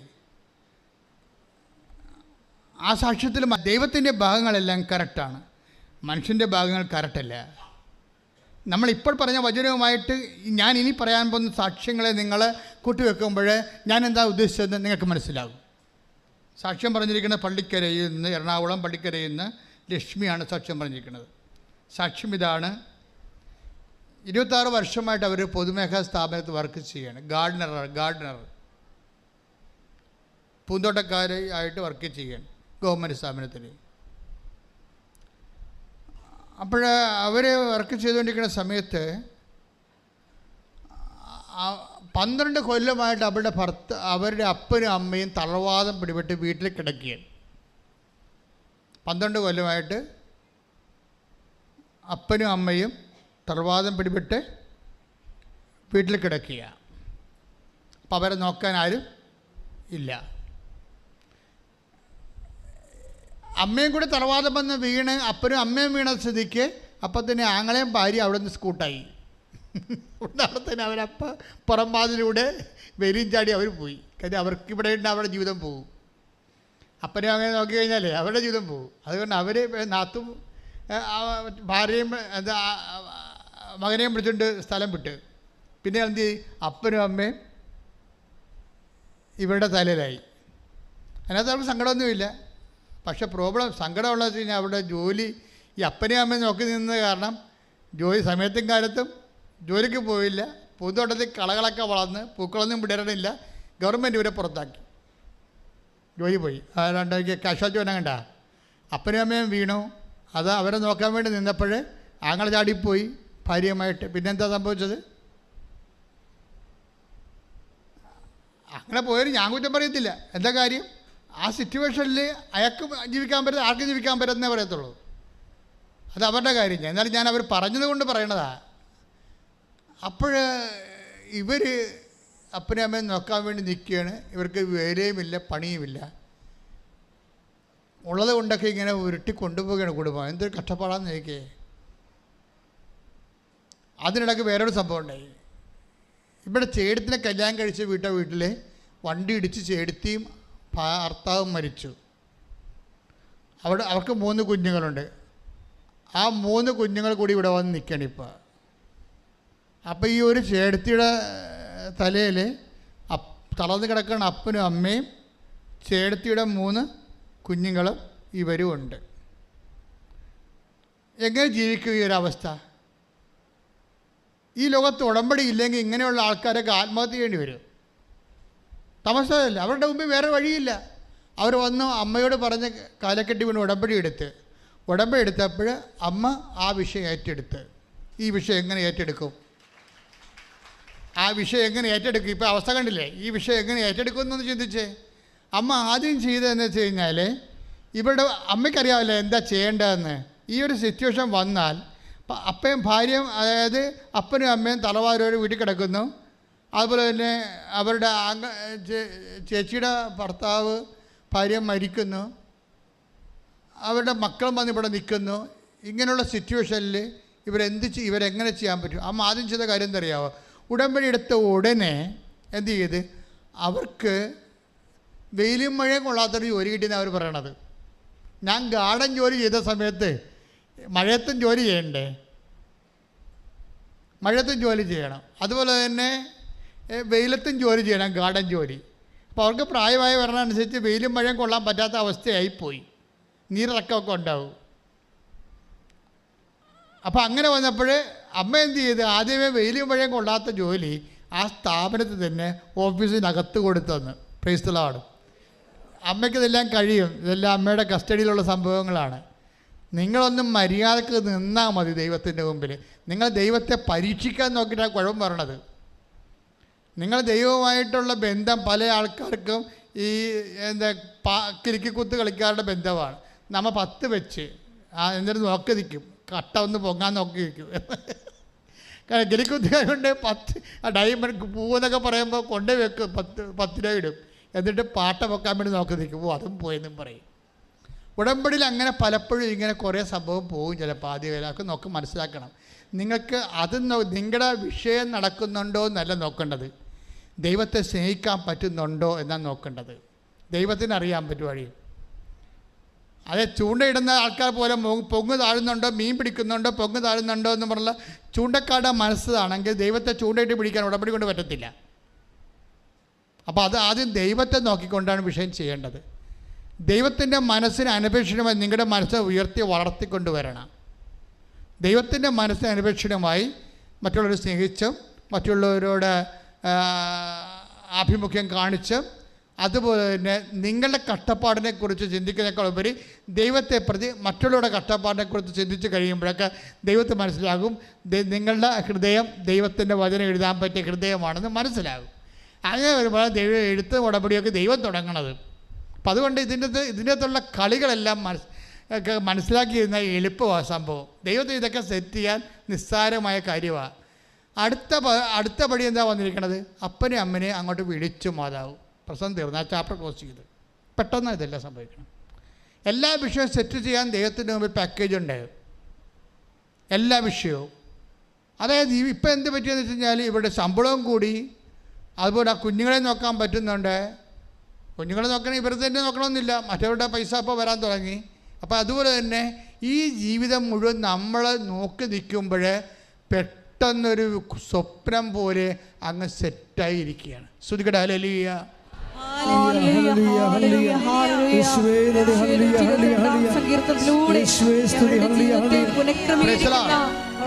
ആ സാക്ഷ്യത്തിൽ ദൈവത്തിൻ്റെ ഭാഗങ്ങളെല്ലാം കറക്റ്റാണ്, മനുഷ്യൻ്റെ ഭാഗങ്ങൾ കറക്റ്റല്ല. നമ്മളിപ്പോൾ പറഞ്ഞ വചനവുമായിട്ട് ഞാൻ ഇനി പറയാൻ പോകുന്ന സാക്ഷ്യങ്ങളെ നിങ്ങൾ കൂട്ടിവെക്കുമ്പോൾ ഞാൻ എന്താ ഉദ്ദേശിച്ചതെന്ന് നിങ്ങൾക്ക് മനസ്സിലാകും. സാക്ഷ്യം പറഞ്ഞിരിക്കുന്നത് പള്ളിക്കരയിൽ നിന്ന്, എറണാകുളം പള്ളിക്കരയിൽ നിന്ന് ലക്ഷ്മിയാണ് സാക്ഷ്യം പറഞ്ഞിരിക്കുന്നത്. സാക്ഷ്യം ഇതാണ്: 26 വർഷമായിട്ട് അവർ പൊതുമേഖലാ സ്ഥാപനത്തിൽ വർക്ക് ചെയ്യാണ്. ഗാർഡനർ പൂന്തോട്ടക്കാരായിട്ട് വർക്ക് ചെയ്യാണ് ഗവൺമെൻറ് സ്ഥാപനത്തിൽ. അപ്പോൾ അവർ വർക്ക് ചെയ്തുകൊണ്ടിരിക്കുന്ന സമയത്ത് 12 കൊല്ലമായിട്ട് അവരുടെ അപ്പനും അമ്മയും തളർവാദം പിടിപെട്ട് വീട്ടിൽ കിടക്കുകയാണ്. 12 കൊല്ലമായിട്ട് അപ്പനും അമ്മയും തളർവാദം പിടിപെട്ട് വീട്ടിൽ കിടക്കുക. അപ്പോൾ അവരെ നോക്കാൻ ആരും ഇല്ല. അമ്മയും കൂടെ തളർവാദം വന്ന് വീണ് അപ്പനും അമ്മയും വീണ സ്ഥിതിക്ക് അപ്പം തന്നെ ആങ്ങളെയും ഭാര്യ അവിടെ നിന്ന് സ്കൂട്ടായി. അവിടെ തന്നെ അവരപ്പം പുറംവാതിലൂടെ വെരിയും ചാടി അവർ പോയി. കാര്യം അവർക്ക് ഇവിടെ ഉണ്ട്, അവരുടെ ജീവിതം പോകും. അപ്പനെ അങ്ങനെ നോക്കി കഴിഞ്ഞാലേ അവരുടെ ജീവിതം പോകും. അതുകൊണ്ട് അവർ നാത്തും ഭാര്യയും മകനെയും പിടിച്ചുകൊണ്ട് സ്ഥലം വിട്ട്. പിന്നെ എന്ത് ചെയ്യും? അപ്പനും അമ്മയും ഇവരുടെ തലയിലായി. അതിനകത്ത് അവർക്ക് സങ്കടമൊന്നുമില്ല. പക്ഷേ സങ്കടമുള്ളത് വെച്ച് കഴിഞ്ഞാൽ അവിടെ ജോലി ഈ അപ്പനെയും അമ്മയും നോക്കി നിന്നത് കാരണം ജോലി സമയത്തും കാലത്തും ജോലിക്ക് പോയില്ല. പൂന്തോട്ടത്തിൽ കളകളൊക്കെ വളർന്ന് പൂക്കളൊന്നും വിടരണില്ല. ഗവൺമെൻറ് ഇവരെ പുറത്താക്കി, ജോലി പോയി. രണ്ടാഴ്ച കാശ്വാച്ച് വരാൻ കണ്ട അപ്പനും അമ്മയും വീണു. അത് അവരെ നോക്കാൻ വേണ്ടി നിന്നപ്പോൾ ആങ്ങളെ ചാടിപ്പോയി ഭാര്യയുമായിട്ട്. പിന്നെന്താ സംഭവിച്ചത്? അങ്ങനെ പോയാലും ഞാൻ കുറ്റം പറയത്തില്ല. എന്താ കാര്യം? ആ സിറ്റുവേഷനിൽ അയാൾക്ക് ജീവിക്കാൻ പറ്റും, ആർക്ക് ജീവിക്കാൻ പറ്റുന്നേ പറയത്തുള്ളൂ. അത് അവരുടെ കാര്യം. എന്നാലും ഞാൻ അവർ പറഞ്ഞത് കൊണ്ട് പറയണതാ. അപ്പോൾ ഇവർ അപ്പനും അമ്മയും നോക്കാൻ വേണ്ടി നിൽക്കുകയാണ്. ഇവർക്ക് വേലയുമില്ല, പണിയുമില്ല. ഉള്ളത് കൊണ്ടൊക്കെ ഇങ്ങനെ ഉരുട്ടി കൊണ്ടുപോവുകയാണ് കുടുംബം. എന്തൊരു കഷ്ടപ്പാടാന്ന് ചോദിക്കേ. അതിനിടയ്ക്ക് വേറൊരു സംഭവം ഉണ്ടായി. ഇവിടെ ചേടത്തിനെ കല്യാണം കഴിച്ച വീട്ടിൽ വണ്ടി ഇടിച്ച് ചേടത്തിയും ഭർത്താവും മരിച്ചു. അവർക്ക് 3 കുഞ്ഞുങ്ങളുണ്ട്. ആ 3 കുഞ്ഞുങ്ങൾ കൂടി ഇവിടെ വന്ന് നിൽക്കണം ഇപ്പോൾ. അപ്പോൾ ഈ ഒരു ചേടത്തിയുടെ തലയിൽ തളർന്ന് കിടക്കുന്ന അപ്പനും അമ്മയും ചേടത്തിയുടെ 3 കുഞ്ഞുങ്ങളും ഇവരും ഉണ്ട്. എങ്ങനെ ജീവിക്കും ഈ ഒരവസ്ഥ? ഈ ലോകത്ത് ഉടമ്പടി ഇല്ലെങ്കിൽ ഇങ്ങനെയുള്ള ആൾക്കാരൊക്കെ ആത്മഹത്യ ചെയ്യേണ്ടി വരും. തമസമല്ല, അവരുടെ മുമ്പിൽ വേറെ വഴിയില്ല. അവർ വന്നു അമ്മയോട് പറഞ്ഞ കാലക്കെട്ടി വീണ് ഉടമ്പടി എടുത്തപ്പോൾ അമ്മ ആ വിഷയം ഏറ്റെടുത്ത്. ഈ വിഷയം എങ്ങനെ ഏറ്റെടുക്കും? ആ വിഷയം എങ്ങനെ ഏറ്റെടുക്കും? ഇപ്പോൾ അവസ്ഥ കണ്ടില്ലേ? ഈ വിഷയം എങ്ങനെ ഏറ്റെടുക്കുമെന്നൊന്ന് ചിന്തിച്ചേ. അമ്മ ആദ്യം ചെയ്തതെന്ന് വെച്ച് കഴിഞ്ഞാൽ, ഇവരുടെ അമ്മയ്ക്കറിയാമല്ലോ എന്താ ചെയ്യേണ്ടതെന്ന്. ഈ ഒരു സിറ്റുവേഷൻ വന്നാൽ അപ്പയും ഭാര്യയും, അതായത് അപ്പനും അമ്മയും തലവാരോട് വീട്ടിൽ കിടക്കുന്നു. അതുപോലെ തന്നെ അവരുടെ ചേച്ചിയുടെ ഭർത്താവ് ഭാര്യ മരിക്കുന്നു. അവരുടെ മക്കളും വന്ന് ഇവിടെ നിൽക്കുന്നു. ഇങ്ങനെയുള്ള സിറ്റുവേഷനിൽ ഇവരെങ്ങനെ ചെയ്യാൻ പറ്റും? അമ്മ ആദ്യം ചെയ്ത കാര്യം എന്തറിയാമോ? ഉടമ്പടി എടുത്ത ഉടനെ എന്ത് ചെയ്ത് അവർക്ക് വെയിലും മഴയും കൊള്ളാത്തൊരു ജോലി കിട്ടിയെന്ന് അവർ പറയണത്. ഞാൻ ഗാർഡൻ ജോലി ചെയ്ത സമയത്ത് മഴയത്തും ജോലി ചെയ്യണ്ടേ? മഴയത്തും ജോലി ചെയ്യണം. അതുപോലെ തന്നെ വെയിലത്തും ജോലി ചെയ്യണം, ഗാർഡൻ ജോലി. അപ്പോൾ അവർക്ക് പ്രായമായി വരണമനുസരിച്ച് വെയിലും മഴയും കൊള്ളാൻ പറ്റാത്ത അവസ്ഥയായിപ്പോയി. നീരിറക്കമൊക്കെ ഉണ്ടാവും. അപ്പോൾ അങ്ങനെ വന്നപ്പോൾ അമ്മ എന്ത് ചെയ്ത് ആദ്യമേ വെയിലും മഴയും കൊള്ളാത്ത ജോലി ആ സ്ഥാപനത്തിൽ തന്നെ ഓഫീസിനകത്ത് കൊടുത്തെന്ന്. Price the Lord. അമ്മയ്ക്കിതെല്ലാം കഴിയും. ഇതെല്ലാം അമ്മയുടെ കസ്റ്റഡിയിലുള്ള സംഭവങ്ങളാണ്. നിങ്ങളൊന്നും മര്യാദക്ക് നിന്നാൽ മതി ദൈവത്തിൻ്റെ മുമ്പിൽ. നിങ്ങൾ ദൈവത്തെ പരീക്ഷിക്കാൻ നോക്കിയിട്ടാണ് കുഴപ്പം പറയണത്. നിങ്ങൾ ദൈവവുമായിട്ടുള്ള ബന്ധം പല ആൾക്കാർക്കും ഈ കിരിക്കിക്കുത്ത് കളിക്കാരുടെ ബന്ധമാണ്. നമ്മൾ 10 വെച്ച് എന്നിട്ട് നോക്കി നിൽക്കും, കട്ട ഒന്ന് പൊങ്ങാൻ നോക്കി നിൽക്കും. കാരണം കിരിക്കുത്തുകാർ കൊണ്ട് 10 ഡയമണ്ട് പൂവെന്നൊക്കെ പറയുമ്പോൾ കൊണ്ടേ വെക്കും, 10 രൂപ ഇടും. എന്നിട്ട് പാട്ട വെക്കാൻ വേണ്ടി നോക്കി നിൽക്കും. അതും പോയെന്നും പറയും. ഉടമ്പടിയിൽ അങ്ങനെ പലപ്പോഴും ഇങ്ങനെ കുറേ സംഭവം പോകും. ചിലപ്പോൾ ആദ്യമൊക്കെ നോക്കി മനസ്സിലാക്കണം. നിങ്ങൾക്ക് അത് നിങ്ങളുടെ വിഷയം നടക്കുന്നുണ്ടോ എന്നല്ല നോക്കേണ്ടത്, ദൈവത്തെ സ്നേഹിക്കാൻ പറ്റുന്നുണ്ടോ എന്നാണ് നോക്കേണ്ടത്. ദൈവത്തിന് അറിയാൻ പറ്റും വഴി. അതെ, ചൂണ്ടയിടുന്ന ആൾക്കാർ പോലെ പൊങ്ങ് താഴുന്നുണ്ടോ, മീൻ പിടിക്കുന്നുണ്ടോ, പൊങ്ങ് താഴുന്നുണ്ടോ എന്ന് പറഞ്ഞാൽ ചൂണ്ടക്കാരുടെ മനസ്സാണെങ്കിൽ ദൈവത്തെ ചൂണ്ടയിട്ട് പിടിക്കാൻ ഉടമ്പടി കൊണ്ട് പറ്റത്തില്ല. അപ്പോൾ അത് ആദ്യം ദൈവത്തെ നോക്കിക്കൊണ്ടാണ് വിഷയം ചെയ്യേണ്ടത്. ദൈവത്തിൻ്റെ മനസ്സിന് അനപേക്ഷിതമായി നിങ്ങളുടെ മനസ്സ് ഉയർത്തി വളർത്തിക്കൊണ്ടുവരണം. ദൈവത്തിൻ്റെ മനസ്സിന് അനപേക്ഷിതമായി മറ്റുള്ളവരെ സ്നേഹിച്ചും മറ്റുള്ളവരോട് ആഭിമുഖ്യം കാണിച്ചും അതുപോലെ തന്നെ നിങ്ങളുടെ കഷ്ടപ്പാടിനെക്കുറിച്ച് ചിന്തിക്കുന്നതിനേക്കാൾ ഉപരി ദൈവത്തെ പ്രതി മറ്റുള്ളവരുടെ കഷ്ടപ്പാടിനെക്കുറിച്ച് ചിന്തിച്ച് കഴിയുമ്പോഴൊക്കെ ദൈവത്തെ മനസ്സിലാകും. നിങ്ങളുടെ ഹൃദയം ദൈവത്തിൻ്റെ വചനം എഴുതാൻ പറ്റിയ ഹൃദയമാണെന്ന് മനസ്സിലാകും. അങ്ങനെ വരുമ്പോൾ ദൈവം എഴുത്ത് ഉടമ്പടിയൊക്കെ ദൈവം തുടങ്ങണത്. അപ്പം അതുകൊണ്ട് ഇതിനകത്തുള്ള കളികളെല്ലാം മനസ്സിലാക്കിയിരുന്ന എളുപ്പമാണ് സംഭവം. ദൈവത്തിന് ഇതൊക്കെ സെറ്റ് ചെയ്യാൻ നിസ്സാരമായ കാര്യമാണ്. അടുത്ത പടി എന്താ വന്നിരിക്കണത്? അപ്പനെ അമ്മനെ അങ്ങോട്ട് വിളിച്ചു മാതാവ്. പ്രസംഗം തീർന്നു, ആ ചാപ്റ്റർ ക്ലോസ് ചെയ്ത്. പെട്ടെന്ന് ഇതെല്ലാം സംഭവിക്കണം. എല്ലാ വിഷയവും സെറ്റ് ചെയ്യാൻ ദൈവത്തിൻ്റെ മുമ്പിൽ പാക്കേജ് ഉണ്ട്, എല്ലാ വിഷയവും. അതായത് ഇപ്പം എന്ത് പറ്റിയെന്ന് വെച്ച് കഴിഞ്ഞാൽ ഇവിടെ ശമ്പളവും കൂടി, അതുപോലെ ആ കുഞ്ഞുങ്ങളെ നോക്കാൻ പറ്റുന്നുണ്ട്. കുഞ്ഞുങ്ങളെ നോക്കണേ ഇവർ തന്നെ നോക്കണമെന്നില്ല, മറ്റവരുടെ പൈസ ഇപ്പോൾ വരാൻ തുടങ്ങി. അപ്പോൾ അതുപോലെ തന്നെ ഈ ജീവിതം മുഴുവൻ നമ്മൾ നോക്കി നിൽക്കുമ്പോൾ പെട്ടെന്നൊരു സ്വപ്നം പോലെ അങ്ങ് സെറ്റായിരിക്കുകയാണ്. ശ്രുതികട ഹല്ലേലൂയ.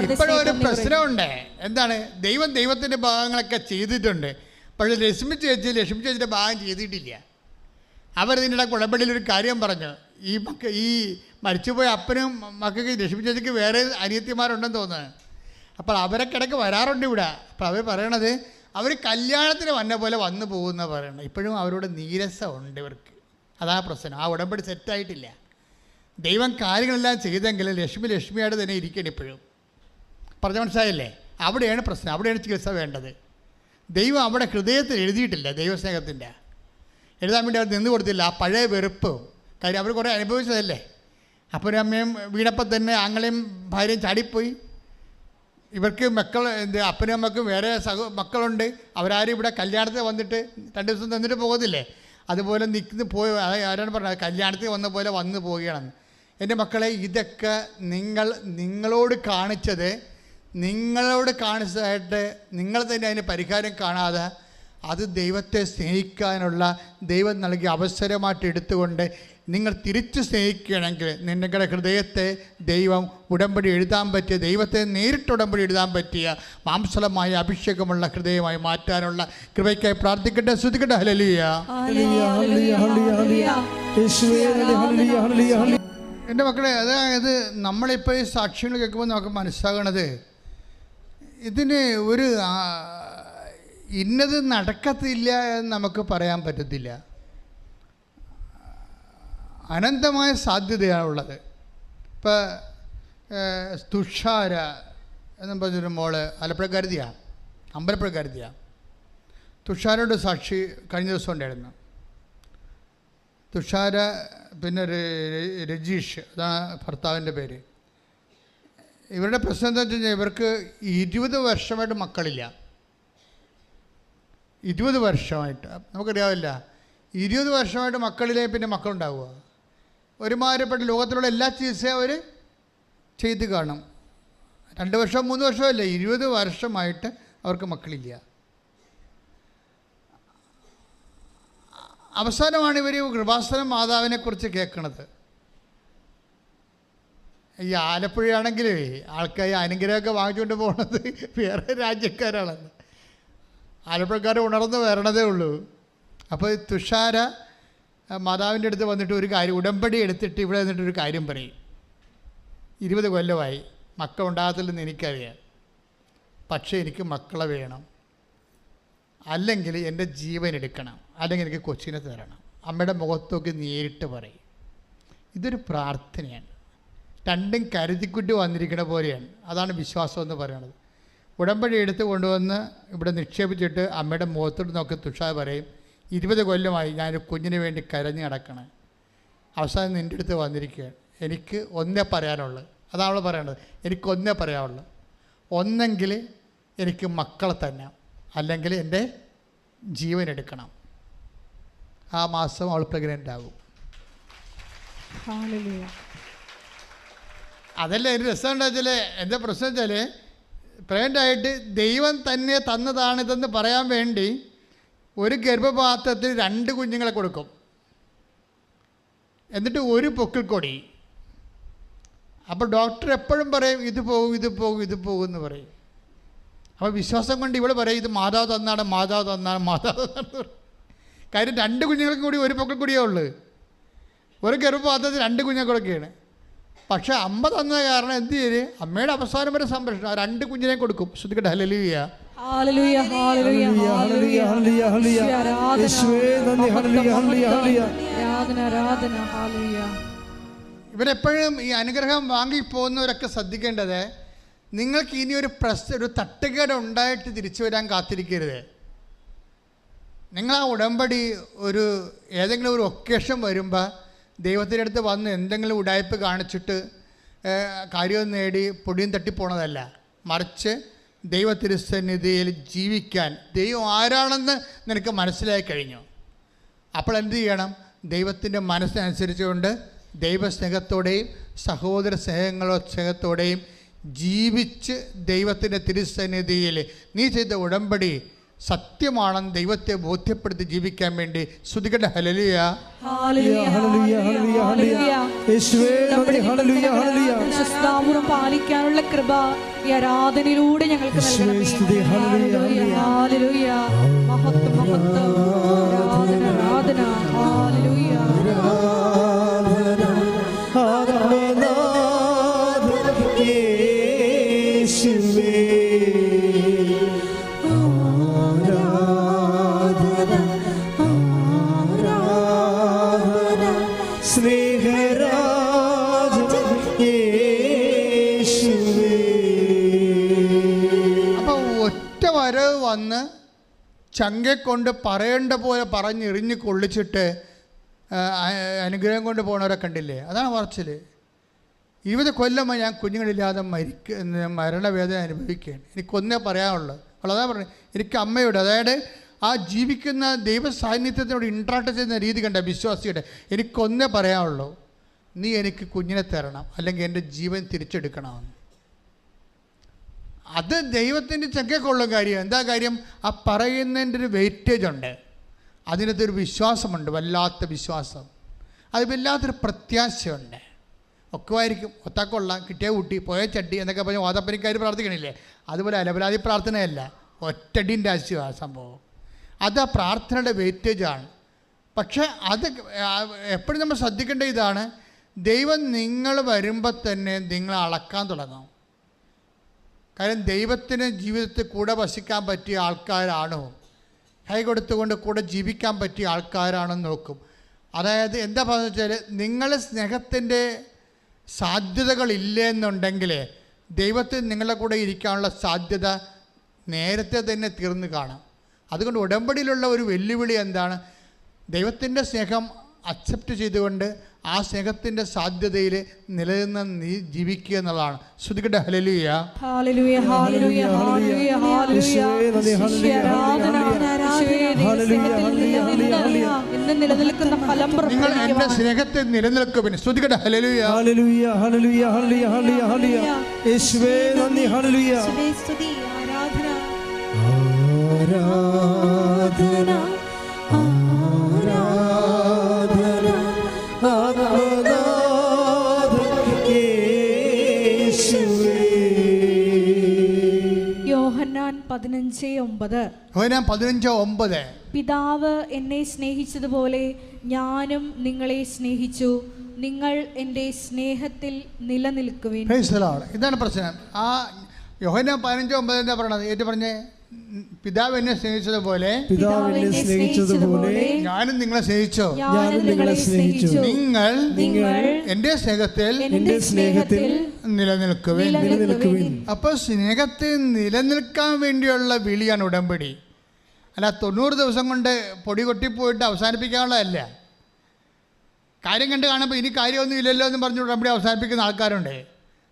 ഇപ്പോഴൊരു പ്രശ്നമുണ്ട്. എന്താണ്? ദൈവത്തിൻ്റെ ഭാഗങ്ങളൊക്കെ ചെയ്തിട്ടുണ്ട്, പക്ഷേ ലക്ഷ്മി ചേച്ചിയുടെ ഭാഗം ചെയ്തിട്ടില്ല. അവരിതിൻ്റെ ഉടമ്പടിയിലൊരു കാര്യം പറഞ്ഞു. ഈ മരിച്ചുപോയ അപ്പനും മക്കൾക്ക് ലക്ഷ്മി ചേച്ചിക്ക് വേറെ അനിയത്തിമാരുണ്ടെന്ന് തോന്നുന്നു. അപ്പോൾ അവരൊക്കെ ഇടയ്ക്ക് വരാറുണ്ട് ഇവിടെ. അപ്പോൾ അവർ പറയണത് അവർ കല്യാണത്തിന് വന്ന പോലെ വന്നു പോകുന്ന പറയണം. ഇപ്പോഴും അവരോട് നീരസമുണ്ട് ഇവർക്ക്. അതാ പ്രശ്നം. ആ ഉടമ്പടി സെറ്റായിട്ടില്ല. ദൈവം കാര്യങ്ങളെല്ലാം ചെയ്തെങ്കിൽ ലക്ഷ്മിയായിട്ട് തന്നെ ഇരിക്കണം ഇപ്പോഴും. പറഞ്ഞ മനസ്സിലായില്ലേ? അവിടെയാണ് പ്രശ്നം, അവിടെയാണ് ചികിത്സ വേണ്ടത്. ദൈവം അവിടെ ഹൃദയത്തിൽ എഴുതിയിട്ടില്ല, ദൈവസ്നേഹത്തിൻ്റെ എഴുതാൻ വേണ്ടി അവർ നിന്ന് കൊടുത്തില്ല. ആ പഴയ വെറുപ്പ്, കാര്യം അവർ കുറേ അനുഭവിച്ചതല്ലേ. അപ്പനും അമ്മയും വീണപ്പം തന്നെ ആങ്ങളെയും ഭാര്യയും ചാടിപ്പോയി. ഇവർക്ക് അപ്പനും അമ്മക്കും വേറെ മക്കളുണ്ട്. അവരാരും ഇവിടെ കല്യാണത്തിൽ വന്നിട്ട് 2 ദിവസം നിന്നിട്ട് പോകുന്നില്ലേ? അതുപോലെ പോയി ആരാണ് പറഞ്ഞത്, കല്യാണത്തിൽ വന്ന പോലെ വന്നു പോവുകയാണെന്ന്. എൻ്റെ മക്കളെ, ഇതൊക്കെ നിങ്ങളോട് കാണിച്ചതായിട്ട് നിങ്ങൾ തന്നെ അതിന് പരിഹാരം കാണാതെ അത് ദൈവത്തെ സ്നേഹിക്കാനുള്ള ദൈവം നൽകിയ അവസരമായിട്ട് എടുത്തുകൊണ്ട് നിങ്ങൾ തിരിച്ച് സ്നേഹിക്കുകയാണെങ്കിൽ നിങ്ങളുടെ ഹൃദയത്തെ ദൈവം ഉടമ്പടി എഴുതാൻ പറ്റിയ, ദൈവത്തെ നേരിട്ട് ഉടമ്പടി എഴുതാൻ പറ്റിയ മാംസളമായ അഭിഷേകമുള്ള ഹൃദയമായി മാറ്റാനുള്ള കൃപയ്ക്കായി പ്രാർത്ഥിക്കട്ടെ. സ്തുതിക്കട്ടെ. ഹല്ലേലൂയ. എൻ്റെ മക്കളെ, അതായത് നമ്മളിപ്പോൾ ഈ സാക്ഷ്യങ്ങൾ കേൾക്കുമ്പോൾ നമുക്ക് മനസ്സിലാകണത്, ഇതിന് ഒരു ഇന്നത് നടക്കത്തില്ല എന്ന് നമുക്ക് പറയാൻ പറ്റത്തില്ല. അനന്തമായ സാധ്യതയാണുള്ളത്. ഇപ്പോൾ തുഷാര എന്നും പറഞ്ഞൊരു മോള് അമ്പലപ്പുഴക്കാരുതിയാണ്. തുഷാരയുടെ സാക്ഷി കഴിഞ്ഞ ദിവസം ഉണ്ടായിരുന്നു. തുഷാര, പിന്നെ രജീഷ്, അതാണ് ഭർത്താവിൻ്റെ പേര്. ഇവരുടെ പ്രശ്നം എന്താ വെച്ച് കഴിഞ്ഞാൽ ഇവർക്ക് 20 വർഷമായിട്ട് മക്കളില്ല. 20 വർഷമായിട്ട് നമുക്കറിയാവില്ല. 20 വർഷമായിട്ട് മക്കളിലെ പിന്നെ മക്കളുണ്ടാവുക. ഒരുമാതിരിപ്പെട്ട ലോകത്തിലുള്ള എല്ലാ ചികിത്സയും അവർ ചെയ്ത് കാണും. 2 വർഷം 3 വർഷമല്ല, 20 വർഷമായിട്ട് അവർക്ക് മക്കളില്ല. അവസാനമാണ് ഇവർ കൃപാസന മാതാവിനെക്കുറിച്ച് കേൾക്കുന്നത്. ഈ ആലപ്പുഴയാണെങ്കിൽ ആൾക്കാർ അനുഗ്രഹമൊക്കെ വാങ്ങിച്ചുകൊണ്ട് പോകുന്നത് വേറെ രാജ്യക്കാരാണെന്ന്. ആലപ്പുഴക്കാർ ഉണർന്ന് വരണതേ ഉള്ളൂ. അപ്പോൾ തുഷാര മാതാവിൻ്റെ അടുത്ത് വന്നിട്ട് ഒരു കാര്യം, ഉടമ്പടി എടുത്തിട്ട് ഇവിടെ നിന്നിട്ടൊരു കാര്യം പറയും. 20 കൊല്ലമായി മക്കളുണ്ടാകത്തില്ലെന്ന് എനിക്കറിയാം, പക്ഷേ എനിക്ക് മക്കളെ വേണം, അല്ലെങ്കിൽ എൻ്റെ ജീവൻ എടുക്കണം, അല്ലെങ്കിൽ എനിക്ക് കൊച്ചിനെ തരണം. അമ്മയുടെ മുഖത്തൊക്കെ നേരിട്ട് പറയും. ഇതൊരു പ്രാർത്ഥനയാണ്. രണ്ടും കരുതിക്കുട്ടി വന്നിരിക്കുന്ന പോലെയാണ്. അതാണ് വിശ്വാസം എന്ന് പറയുന്നത്. ഉടമ്പടി എടുത്ത് കൊണ്ടുവന്ന് ഇവിടെ നിക്ഷേപിച്ചിട്ട് അമ്മയുടെ മുഖത്തോട്ട് നോക്കി തുഷാർ പറയും, 20 കൊല്ലമായി ഞാനൊരു കുഞ്ഞിന് വേണ്ടി കരഞ്ഞ് കിടക്കണം, അവസാനം നിൻ്റെ അടുത്ത് വന്നിരിക്കുകയാണ്, എനിക്ക് ഒന്നേ പറയാനുള്ളൂ. അതാണ് അവൾ പറയണത്, എനിക്കൊന്നേ പറയാനുള്ളൂ, ഒന്നെങ്കിൽ എനിക്ക് മക്കളെ തന്നെ, അല്ലെങ്കിൽ എൻ്റെ ജീവൻ എടുക്കണം. ആ മാസം അവൾ പ്രഗ്നൻ്റ് ആകും. അതല്ല ഒരു രസം ഉണ്ടാച്ചാൽ, എന്താ പ്രശ്നം വെച്ചാൽ പ്രഗ്നൻ്റായിട്ട് ദൈവം തന്നെ തന്നതാണിതെന്ന് പറയാൻ വേണ്ടി ഒരു ഗർഭപാത്രത്തിൽ 2 കുഞ്ഞുങ്ങളെ കൊടുക്കും, എന്നിട്ട് ഒരു പൊക്കിൾക്കൊടി. അപ്പോൾ ഡോക്ടർ എപ്പോഴും പറയും ഇത് പോകും എന്ന് പറയും. അപ്പോൾ വിശ്വാസം കൊണ്ട് ഇവൾ പറയും ഇത് മാതാവ് തന്നാണ്. കാര്യം 2 കുഞ്ഞുങ്ങൾക്കും കൂടി ഒരു പൊക്കിൾക്കൊടിയേ ഉള്ളൂ. ഒരു ഗർഭപാത്രത്തിൽ 2 കുഞ്ഞുങ്ങളൊക്കെയാണ്. പക്ഷെ അമ്മ തന്ന കാരണം എന്ത് ചെയ്ത് അമ്മയുടെ അവസാനം വരെ സംരക്ഷണം 2 കുഞ്ഞിനെ കൊടുക്കും. ശ്രദ്ധിക്കട്ടെ. ഹല്ലേലൂയ. ഇവരെപ്പോഴും ഈ അനുഗ്രഹം വാങ്ങിപ്പോകുന്നവരൊക്കെ ശ്രദ്ധിക്കേണ്ടത്, നിങ്ങൾക്ക് ഇനി ഒരു തട്ടുകേട് ഉണ്ടായിട്ട് തിരിച്ചു വരാൻ കാത്തിരിക്കരുത്. നിങ്ങൾ ആ ഉടമ്പടി ഏതെങ്കിലും ഒരു ഒക്കേഷൻ വരുമ്പോൾ ദൈവത്തിൻ്റെ അടുത്ത് വന്ന് എന്തെങ്കിലും ഉടായ്പ കാണിച്ചിട്ട് കാര്യം നേടി പൊടിയും തട്ടിപ്പോണതല്ല, മറിച്ച് ദൈവ തിരുസന്നിധിയിൽ ജീവിക്കാൻ ദൈവം ആരാണെന്ന് നിനക്ക് മനസ്സിലായി കഴിഞ്ഞു. അപ്പോൾ എന്ത് ചെയ്യണം? ദൈവത്തിൻ്റെ മനസ്സിനനുസരിച്ചുകൊണ്ട് ദൈവസ്നേഹത്തോടെയും സഹോദര സ്നേഹത്തോടെയും ജീവിച്ച് ദൈവത്തിൻ്റെ തിരുസന്നിധിയിൽ നീ ചെയ്ത ഉടമ്പടി സത്യമാണെന്ന് ദൈവത്തെ ബോധ്യപ്പെടുത്തി ജീവിക്കാൻ വേണ്ടി സ്തുതിക്കട്ടെ. ഹല്ലേലൂയ. പാലിക്കാനുള്ള കൃപ ഈ ആരാധനയിലൂടെ ഞങ്ങൾക്ക് നൽകണമേ. അപ്പോൾ ഒറ്റ വരവ് വന്ന് ചങ്കെ കൊണ്ട് പറയേണ്ട പോലെ പറഞ്ഞെറിഞ്ഞ് കൊള്ളിച്ചിട്ട് അനുഗ്രഹം കൊണ്ട് പോണവരെ കണ്ടില്ലേ? അതാണ് പറച്ചിൽ. 20 കൊല്ലമായി ഞാൻ കുഞ്ഞുങ്ങളില്ലാതെ മരണവേദന അനുഭവിക്കുകയാണ്. എനിക്കൊന്നേ പറയാനുള്ളൂ. അതാ പറഞ്ഞു, എനിക്ക് അമ്മയോട്, അതായത് ആ ജീവിക്കുന്ന ദൈവ സാന്നിധ്യത്തിനോട് ഇൻട്രാക്ട് ചെയ്യുന്ന രീതി കണ്ട വിശ്വാസിയുടെ, എനിക്കൊന്നേ പറയാനുള്ളൂ, നീ എനിക്ക് കുഞ്ഞിനെ തരണം, അല്ലെങ്കിൽ എൻ്റെ ജീവൻ തിരിച്ചെടുക്കണമെന്ന്. അത് ദൈവത്തിൻ്റെ ചക്കക്കുള്ള കാര്യം. എന്താ കാര്യം? ആ പറയുന്നതിൻ്റെ ഒരു വെയിറ്റേജ് ഉണ്ട്, അതിനകത്തൊരു വിശ്വാസമുണ്ട്, വല്ലാത്ത വിശ്വാസം, അത് വല്ലാത്തൊരു പ്രത്യാശയുണ്ട്. ഒക്കെ ആയിരിക്കും, ഒത്താക്കൊള്ളാം, കിട്ടിയ കൂട്ടി, പോയ ചട്ടി എന്നൊക്കെ പറഞ്ഞ് ഓതപ്പനിക്കാർ പ്രാർത്ഥിക്കണില്ലേ? അതുപോലെ അലപരാതി പ്രാർത്ഥനയല്ല, ഒറ്റടിൻ്റെ ആശയമാണ് സംഭവം. അത് ആ പ്രാർത്ഥനയുടെ വെയിറ്റേജാണ്. പക്ഷേ അത് എപ്പോഴും നമ്മൾ ശ്രദ്ധിക്കേണ്ട ഇതാണ്, ദൈവം നിങ്ങൾ വരുമ്പോൾ തന്നെ നിങ്ങളെ അളക്കാൻ തുടങ്ങും. കാര്യം ദൈവത്തിന് ജീവിതത്തിൽ കൂടെ വസിക്കാൻ പറ്റിയ ആൾക്കാരാണോ, കൈ കൊടുത്തുകൊണ്ട് കൂടെ ജീവിക്കാൻ പറ്റിയ ആൾക്കാരാണെന്ന് നോക്കും. അതായത് എന്താ പറയുക വെച്ചാൽ, നിങ്ങളുടെ സ്നേഹത്തിൻ്റെ സാധ്യതകളില്ലെന്നുണ്ടെങ്കിൽ ദൈവത്തിന് നിങ്ങളുടെ കൂടെ ഇരിക്കാനുള്ള സാധ്യത നേരത്തെ തന്നെ തീർന്നു കാണാം. അതുകൊണ്ട് ഉടമ്പടിയിലുള്ള ഒരു വെല്ലുവിളി എന്താണ്? ദൈവത്തിൻ്റെ സ്നേഹം അക്സെപ്റ്റ് ചെയ്തുകൊണ്ട് ആ സ്നേഹത്തിൻ്റെ സാധ്യതയിൽ നിലനിന്ന് നീ ജീവിക്കുക എന്നുള്ളതാണ്. ശ്രുതികട്ടെ ഹല്ലേലൂയ, ഹല്ലേലൂയ, ഹല്ലേലൂയ, ഹല്ലേലൂയ, ഹല്ലേലൂയ. നിങ്ങൾ എൻ്റെ സ്നേഹത്തെ നിലനിൽക്കുവിൻ. ശ്രുതികട്ടെ ഹല്ലേലൂയ, ഹല്ലേലൂയ, ഹല്ലേലൂയ, ഹല്ലേലൂയ, ഹല്ലേലൂയ, ഹല്ലേലൂയ. യേശുവേ നന്ദി, ഹല്ലേലൂയ. സ്തുതി, ആരാധന, ആരാധന, ആരാധന, യോഹന്നാൻ 15:9. യോഹന്നാൻ 15:9. പിതാവ് എന്നെ സ്നേഹിച്ചതുപോലെ ഞാനും നിങ്ങളെ സ്നേഹിച്ചു, നിങ്ങൾ എൻ്റെ സ്നേഹത്തിൽ നിലനിൽക്കുവിൻ. ഇതാണ് പ്രശ്നം. ആ യോഹന്നാൻ 15:9 എന്താ പറയണത്? ഏറ്റു പറഞ്ഞേ, പിതാവ് എന്നെ സ്നേഹിച്ചതുപോലെ ഞാനും നിങ്ങളെ സ്നേഹിച്ചു, നിങ്ങൾ എൻ്റെ സ്നേഹത്തിൽ നിലനിൽക്കുവിൻ. അപ്പോൾ സ്നേഹത്തിൽ നിലനിൽക്കാൻ വേണ്ടിയുള്ള വിളിയാണ് ഉടമ്പടി. അല്ല 90 ദിവസം കൊണ്ട് പൊടി കൊട്ടിപ്പോയിട്ട് അവസാനിപ്പിക്കാനുള്ളതല്ല. കാര്യം കണ്ട് കാണുമ്പോൾ ഇനി കാര്യമൊന്നും ഇല്ലല്ലോ എന്ന് പറഞ്ഞ് ഉടമ്പടി അവസാനിപ്പിക്കുന്ന ആൾക്കാരുണ്ട്.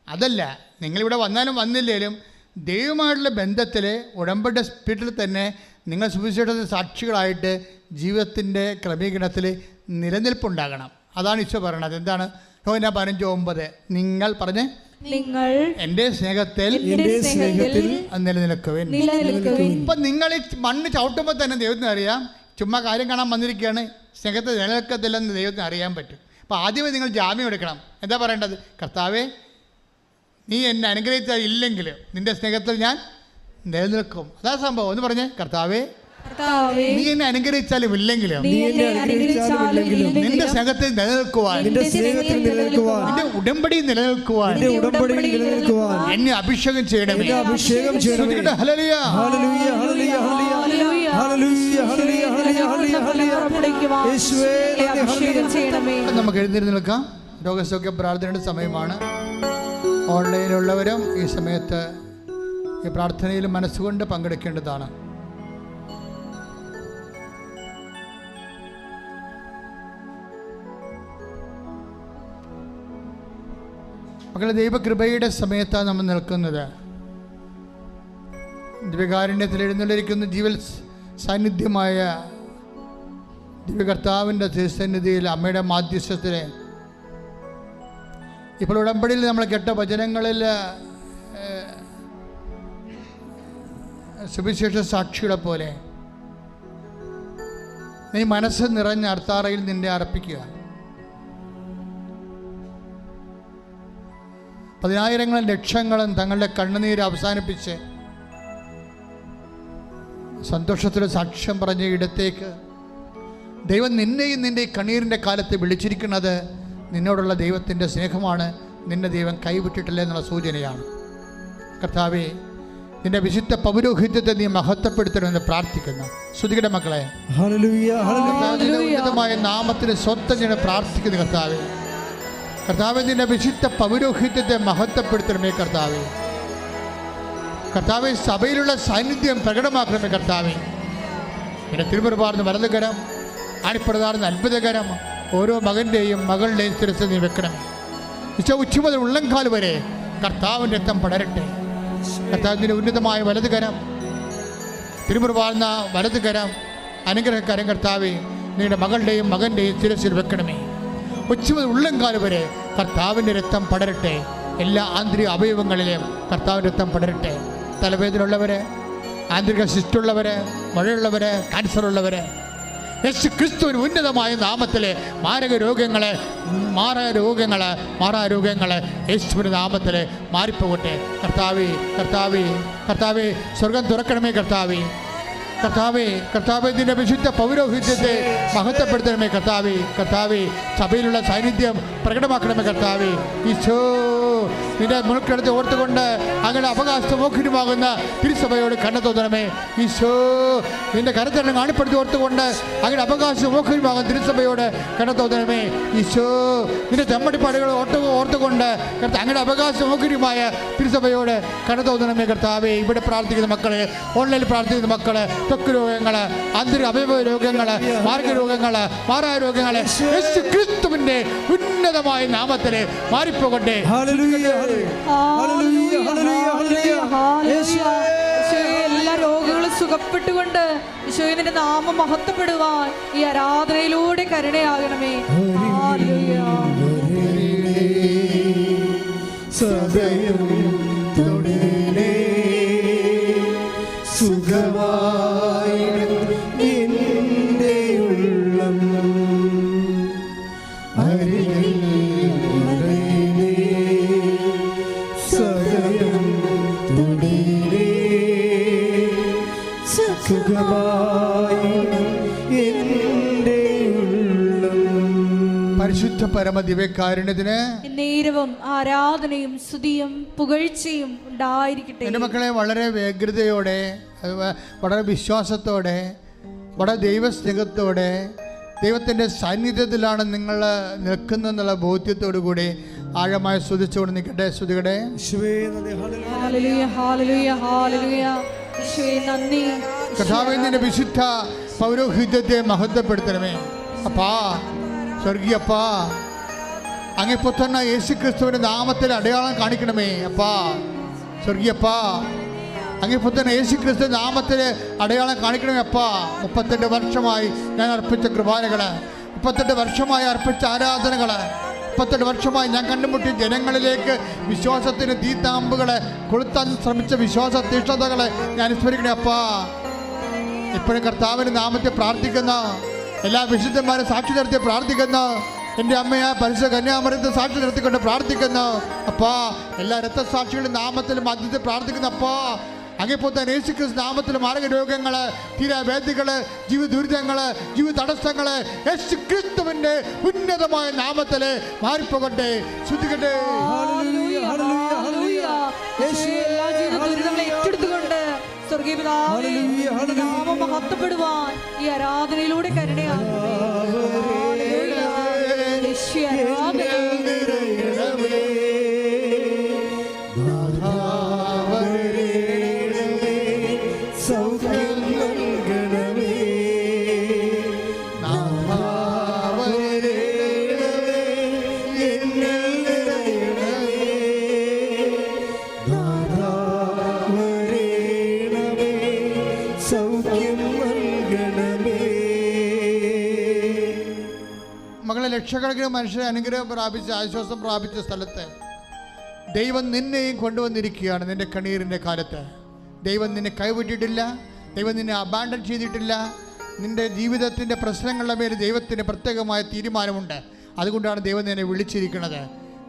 അതല്ല, നിങ്ങളിവിടെ വന്നാലും വന്നില്ലേലും ദൈവമായിട്ടുള്ള ബന്ധത്തിൽ ഉടമ്പടി സ്പിരിറ്റിൽ തന്നെ നിങ്ങൾ സുവിശേഷത്തിന് സാക്ഷികളായിട്ട് ജീവിതത്തിൻ്റെ ക്രമീകരണത്തിൽ നിലനിൽപ്പുണ്ടാകണം. അതാണ് ഈശോ പറയണത്. എന്താണ്? യോഹന്നാൻ 15:9. നിങ്ങൾ പറഞ്ഞ്, നിങ്ങൾ എൻ്റെ സ്നേഹത്തിൽ നിലനിൽക്കുവിൻ. ഇപ്പം നിങ്ങൾ ഈ മണ്ണ് ചവിട്ടുമ്പോൾ തന്നെ ദൈവത്തിന് അറിയാം, ചുമ്മാ കാര്യം കാണാൻ വന്നിരിക്കുകയാണ്, സ്നേഹത്തെ നിലനിൽക്കത്തില്ലെന്ന് ദൈവത്തിന് അറിയാൻ പറ്റും. അപ്പോൾ ആദ്യമേ നിങ്ങൾ ജാമ്യം എടുക്കണം. എന്താ പറയേണ്ടത്? കർത്താവേ, നീ എന്നെ അനുഗ്രഹിച്ചാൽ ഇല്ലെങ്കിൽ നിൻ്റെ സ്നേഹത്തിൽ ഞാൻ നിലനിൽക്കും. അതാ സംഭവം. ഒന്ന് പറഞ്ഞേ, കർത്താവേ, നീ എന്നെ അനുഗ്രഹിച്ചാലും ഇല്ലെങ്കിലും നിന്റെ സ്നേഹത്തിൽ നിലനിൽക്കുവാൻ, നിന്റെ ഉടമ്പടി നിലനിൽക്കുവാൻ എന്നെ അഭിഷേകം ചെയ്യണമേ. ഹല്ലേലൂയ, ഹല്ലേലൂയ, ഹല്ലേലൂയ, ഹല്ലേലൂയ, ഹല്ലേലൂയ. നമുക്ക് എഴുന്നേറ്റ് നിൽക്കാം. രോഗസൗഖ്യ പ്രാർത്ഥനയുടെ സമയമാണ്. ഓൺലൈനിലുള്ളവരും ഈ സമയത്ത് ഈ പ്രാർത്ഥനയിൽ മനസ്സുകൊണ്ട് പങ്കെടുക്കേണ്ടതാണ്. മക്കളെ, ദൈവകൃപയുടെ സമയത്താണ് നമ്മൾ നിൽക്കുന്നത്. ദിവ്യകാരുണ്യത്തിൽ എഴുന്നള്ളിരിക്കുന്ന ജീവൽ സാന്നിധ്യമായ ദിവ്യകർത്താവിൻ്റെ തിരുസന്നിധിയിൽ അമ്മയുടെ മാധ്യസ്ഥത്തിൽ ഇപ്പോൾ ഉടമ്പടിയിൽ നമ്മൾ കേട്ട വചനങ്ങളിൽ സുവിശേഷ സാക്ഷികളെ പോലെ നീ മനസ്സ് നിറഞ്ഞ അർത്താറയിൽ നിന്നെ അർപ്പിക്കുക. 10,000-ങ്ങളും ലക്ഷങ്ങളും തങ്ങളുടെ കണ്ണുനീര് അവസാനിപ്പിച്ച് സന്തോഷത്തിൻ്റെ സാക്ഷ്യം പറഞ്ഞ ഇടത്തേക്ക് ദൈവം നിന്നെയും നിൻ്റെ ഈ കണ്ണീരിൻ്റെ കാലത്ത് വിളിച്ചിരിക്കുന്നത് നിന്നോടുള്ള ദൈവത്തിൻ്റെ സ്നേഹമാണ്. നിന്നെ ദൈവം കൈവിട്ടിട്ടില്ല എന്നുള്ള സൂചനയാണ്. കർത്താവേ, നിന്റെ വിശുദ്ധ പൗരോഹിത്യത്തെ നീ മഹത്വപ്പെടുത്തണമെന്ന് പ്രാർത്ഥിക്കുന്നു. ശ്രുതിയുടെ മക്കളെ, ഹല്ലേലൂയ ഹല്ലേലൂയ കർത്താവിന്റെ ഉന്നതമായ നാമത്തിന് സ്വന്തം ഞാൻ പ്രാർത്ഥിക്കുന്നു. കർത്താവേ, കർത്താവേ, നിന്റെ വിശുദ്ധ പൗരോഹിത്യത്തെ മഹത്വപ്പെടുത്തണമേ. കർത്താവേ, കർത്താവേ, സഭയിലുള്ള സാന്നിധ്യം പ്രകടമാക്കണമേ. കർത്താവേ, നിന്റെ തിരുമുറുപാർന്ന വലതുകരം, ആണിപ്രധാന അത്ഭുതകരം ഓരോ മകൻ്റെയും മകളുടെയും ശിരസിൽ നീ വെക്കണമേ. ഉച്ച മുതൽ ഉള്ളംകാൽ വരെ കർത്താവിൻ്റെ രക്തം പടരട്ടെ. കർത്താവിൻ്റെ ഉന്നതമായ വലതുകരം, തിരുമുറുപാർന്ന വലതുകരം, അനുഗ്രഹകരം കർത്താവേ, നിങ്ങളുടെ മകളുടെയും മകൻ്റെയും ശിരസിൽ വെക്കണമേ. ഉച്ച മുതൽ ഉള്ളംകാൽ വരെ കർത്താവിൻ്റെ രക്തം പടരട്ടെ. എല്ലാ ആന്തരിക അവയവങ്ങളിലും കർത്താവിൻ്റെ രക്തം പടരട്ടെ. തലവേദന ഉള്ളവര്, ആന്തരിക സിസ്റ്റുള്ളവര്, മഴയുള്ളവര്, ക്യാൻസർ ഉള്ളവര്, യേശു ക്രിസ്തുവിന് ഉന്നതമായ നാമത്തിലെ മാറാരോഗങ്ങളെ യേശുവിൻ്റെ നാമത്തിൽ മാറിപ്പോകട്ടെ. കർത്താവേ, കർത്താവേ, കർത്താവേ, സ്വർഗം തുറക്കണമേ. കർത്താവേ, കർത്താവേ, കർത്താവേ, നിന്റെ വിശുദ്ധ പൗരോഹിത്യത്തെ മഹത്വപ്പെടുത്തണമേ. കർത്താവേ, കർത്താവേ, സഭയിലുള്ള സാന്നിധ്യം പ്രകടമാക്കണമേ. കർത്താവേ, ഈശോ, നിന്റെ മുൾക്കെടുത്ത് ഓർത്തുകൊണ്ട് അങ്ങനെ അവകാശമോഖിനുമാകുന്ന തിരുസഭയോട് കണ്ണു തോന്നണമേ. ഈശോ, നിന്റെ കരത്തരണം കാണിപ്പെടുത്തി ഓർത്തുകൊണ്ട് അങ്ങനെ അവകാശമോഖിനുമാകുന്ന തിരുസഭയോട് കണ്ണു തോന്നണമേ. ഈശോ, നിന്റെ തെമ്മടിപ്പാടുകൾ ഓർത്തുകൊണ്ട് അങ്ങനെ അവകാശമോഖിനുമായ തിരുസഭയോട് കണ്ണു തോന്നണമേ. കർത്താവേ, ഇവിടെ പ്രാർത്ഥിക്കുന്ന മക്കളെ, ഓൺലൈനിൽ പ്രാർത്ഥിക്കുന്ന മക്കളെ, ത്വക്ക് രോഗങ്ങൾ, ആന്തരിക അവയവ രോഗങ്ങൾ, മാർഗരോഗങ്ങൾ, മാറാരോഗങ്ങൾ യേശു ക്രിസ്തുവിന്റെ ഉന്നതമായ നാമത്തിൽ മാറിപ്പോകട്ടെ. എല്ലാ രോഗങ്ങളും സുഖപ്പെട്ടുകൊണ്ട് ഈശോയുടെ നാമം മഹത്വപ്പെടുവാൻ ഈ ആരാധനയിലൂടെ കരുണയാകണമേ. പരിശുദ്ധ പരമദിവ്യകാരുണ്യത്തിന് നേരവും ആരാധനയും സ്തുതിയും പുകഴ്ചയും ഉണ്ടായിരിക്കട്ടെ. എൻ്റെ മക്കളെ, വളരെ വ്യഗ്രതയോടെ, വളരെ വിശ്വാസത്തോടെ, വളരെ ദൈവസ്നേഹത്തോടെ, ദൈവത്തിൻ്റെ സാന്നിധ്യത്തിലാണ് നിങ്ങൾ നിൽക്കുന്നതെന്നുള്ള ബോധ്യത്തോടു കൂടി ആഴമായി സ്തുതിച്ചുകൊണ്ട് നിൽക്കട്ടെ. സ്തുതികട്ടെ. കർത്താവേ, നിന്റെ വിശുദ്ധ പൗരോഹിത്യത്തെ മഹത്വപ്പെടുത്തണമേ. അപ്പാ, സ്വർഗീയപ്പാ, അങ്ങേ പുത്രനായ യേശു ക്രിസ്തുവിന്റെ നാമത്തിൽ അടയാളം കാണിക്കണമേ. അപ്പാ, സ്വർഗീയപ്പാ, അങ്ങേ പുത്രൻ യേശു ക്രിസ്തു നാമത്തിൽ അടയാളം കാണിക്കണമേ. അപ്പാ, 38 വർഷമായി ഞാൻ അർപ്പിച്ച കൃപാനകള്, 38 വർഷമായി അർപ്പിച്ച ആരാധനകള്, 38 വർഷമായി ഞാൻ കണ്ടുമുട്ടിയ ജനങ്ങളിലേക്ക് വിശ്വാസത്തിന് തീത്താമ്പുകളെ കൊളുത്താൻ ശ്രമിച്ച വിശ്വാസ തീഷ്ണതകളെ ഞാൻ സ്മരിക്കണേ. അപ്പാ, ഇപ്പോഴും കർത്താവിൻ്റെ നാമത്തെ പ്രാർത്ഥിക്കുന്ന എല്ലാ വിശുദ്ധന്മാരും സാക്ഷി നിർത്തി പ്രാർത്ഥിക്കുന്നു. എൻ്റെ അമ്മയെ പരിശുദ്ധ കന്യാമറിയത്തെ സാക്ഷി നിർത്തിക്കൊണ്ട് പ്രാർത്ഥിക്കുന്നു. അപ്പാ, എല്ലാ രക്തസാക്ഷികളുടെ നാമത്തിലും മധ്യത്തിൽ പ്രാർത്ഥിക്കുന്നു. അപ്പാ, അങ്ങേപ്പോത്ത യേശുക്രിസ്തു നാമത്തിൽ മാർഗരോഗങ്ങള്, തീരാവേദികള്, ജീവിത ദുരിതങ്ങള്, ജീവിത തടസ്സങ്ങള് യേശു ക്രിസ്തുവിന്റെ ഉന്നതമായ നാമത്തില് മാറിപ്പോകട്ടെ. ശ്രദ്ധിക്കട്ടെ. ഏറ്റെടുത്തുകൊണ്ട് നാമം മഹത്വപ്പെടുവാൻ ഈ ആരാധനയിലൂടെ കരുണയാകണമേ. ലക്ഷക്കണക്കിന് മനുഷ്യരെ അനുഗ്രഹം പ്രാപിച്ച് ആശ്വാസം പ്രാപിച്ച സ്ഥലത്ത് ദൈവം നിന്നെയും കൊണ്ടുവന്നിരിക്കുകയാണ്. നിന്റെ കണ്ണീരിൻ്റെ കാലത്ത് ദൈവം നിന്നെ കൈവിട്ടിട്ടില്ല, ദൈവം നിന്നെ അബാൻഡൻ ചെയ്തിട്ടില്ല. നിന്റെ ജീവിതത്തിൻ്റെ പ്രശ്നങ്ങളുടെ മേൽ ദൈവത്തിന് പ്രത്യേകമായ തീരുമാനമുണ്ട്. അതുകൊണ്ടാണ് ദൈവം നിന്നെ വിളിച്ചിരിക്കുന്നത്.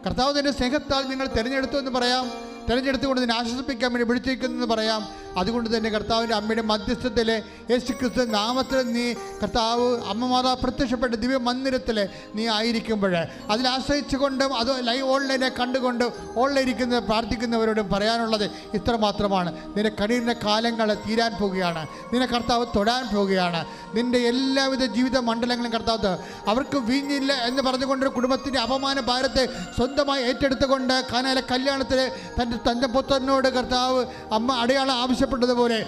കർത്താവ് നിന്റെ സ്നേഹത്താൽ നിങ്ങൾ തിരഞ്ഞെടുത്തു എന്ന് പറയാം. തിരഞ്ഞെടുത്തുകൊണ്ട് നിന്നെ ആശ്വസിപ്പിക്കാൻ വേണ്ടി വിളിച്ചിരിക്കുന്നതെന്ന് പറയാം. അതുകൊണ്ട് തന്നെ കർത്താവിൻ്റെ അമ്മയുടെ മധ്യസ്ഥത്തിൽ യേശുക്രിസ്തു നാമത്തിൽ നീ കർത്താവ് അമ്മ മാതാവ് പ്രത്യക്ഷപ്പെട്ട ദിവ്യ മന്ദിരത്തിൽ നീ ആയിരിക്കുമ്പോൾ അതിൽ ആശ്രയിച്ചുകൊണ്ടും അത് ലൈവ് ഓൺലൈനെ കണ്ടുകൊണ്ട് ഓൺലൈനിരിക്കുന്ന പ്രാർത്ഥിക്കുന്നവരോടും പറയാനുള്ളത് ഇത്ര മാത്രമാണ്. നിന്റെ കണ്ണീരിൻ്റെ കാലങ്ങൾ തീരാൻ പോവുകയാണ്. നിന്നെ കർത്താവ് തൊടാൻ പോവുകയാണ്. നിൻ്റെ എല്ലാവിധ ജീവിത മണ്ഡലങ്ങളും കർത്താവ് അവർക്ക് വീഞ്ഞില്ല എന്ന് പറഞ്ഞുകൊണ്ട് കുടുംബത്തിൻ്റെ അപമാന ഭാരത്തെ സ്വന്തമായി ഏറ്റെടുത്തുകൊണ്ട് കാനായിലെ കല്യാണത്തിൽ തൻ്റെ പുത്രനോട് കർത്താവ് അമ്മ അടയാളം ആവശ്യപ്പെട്ടതുപോലെ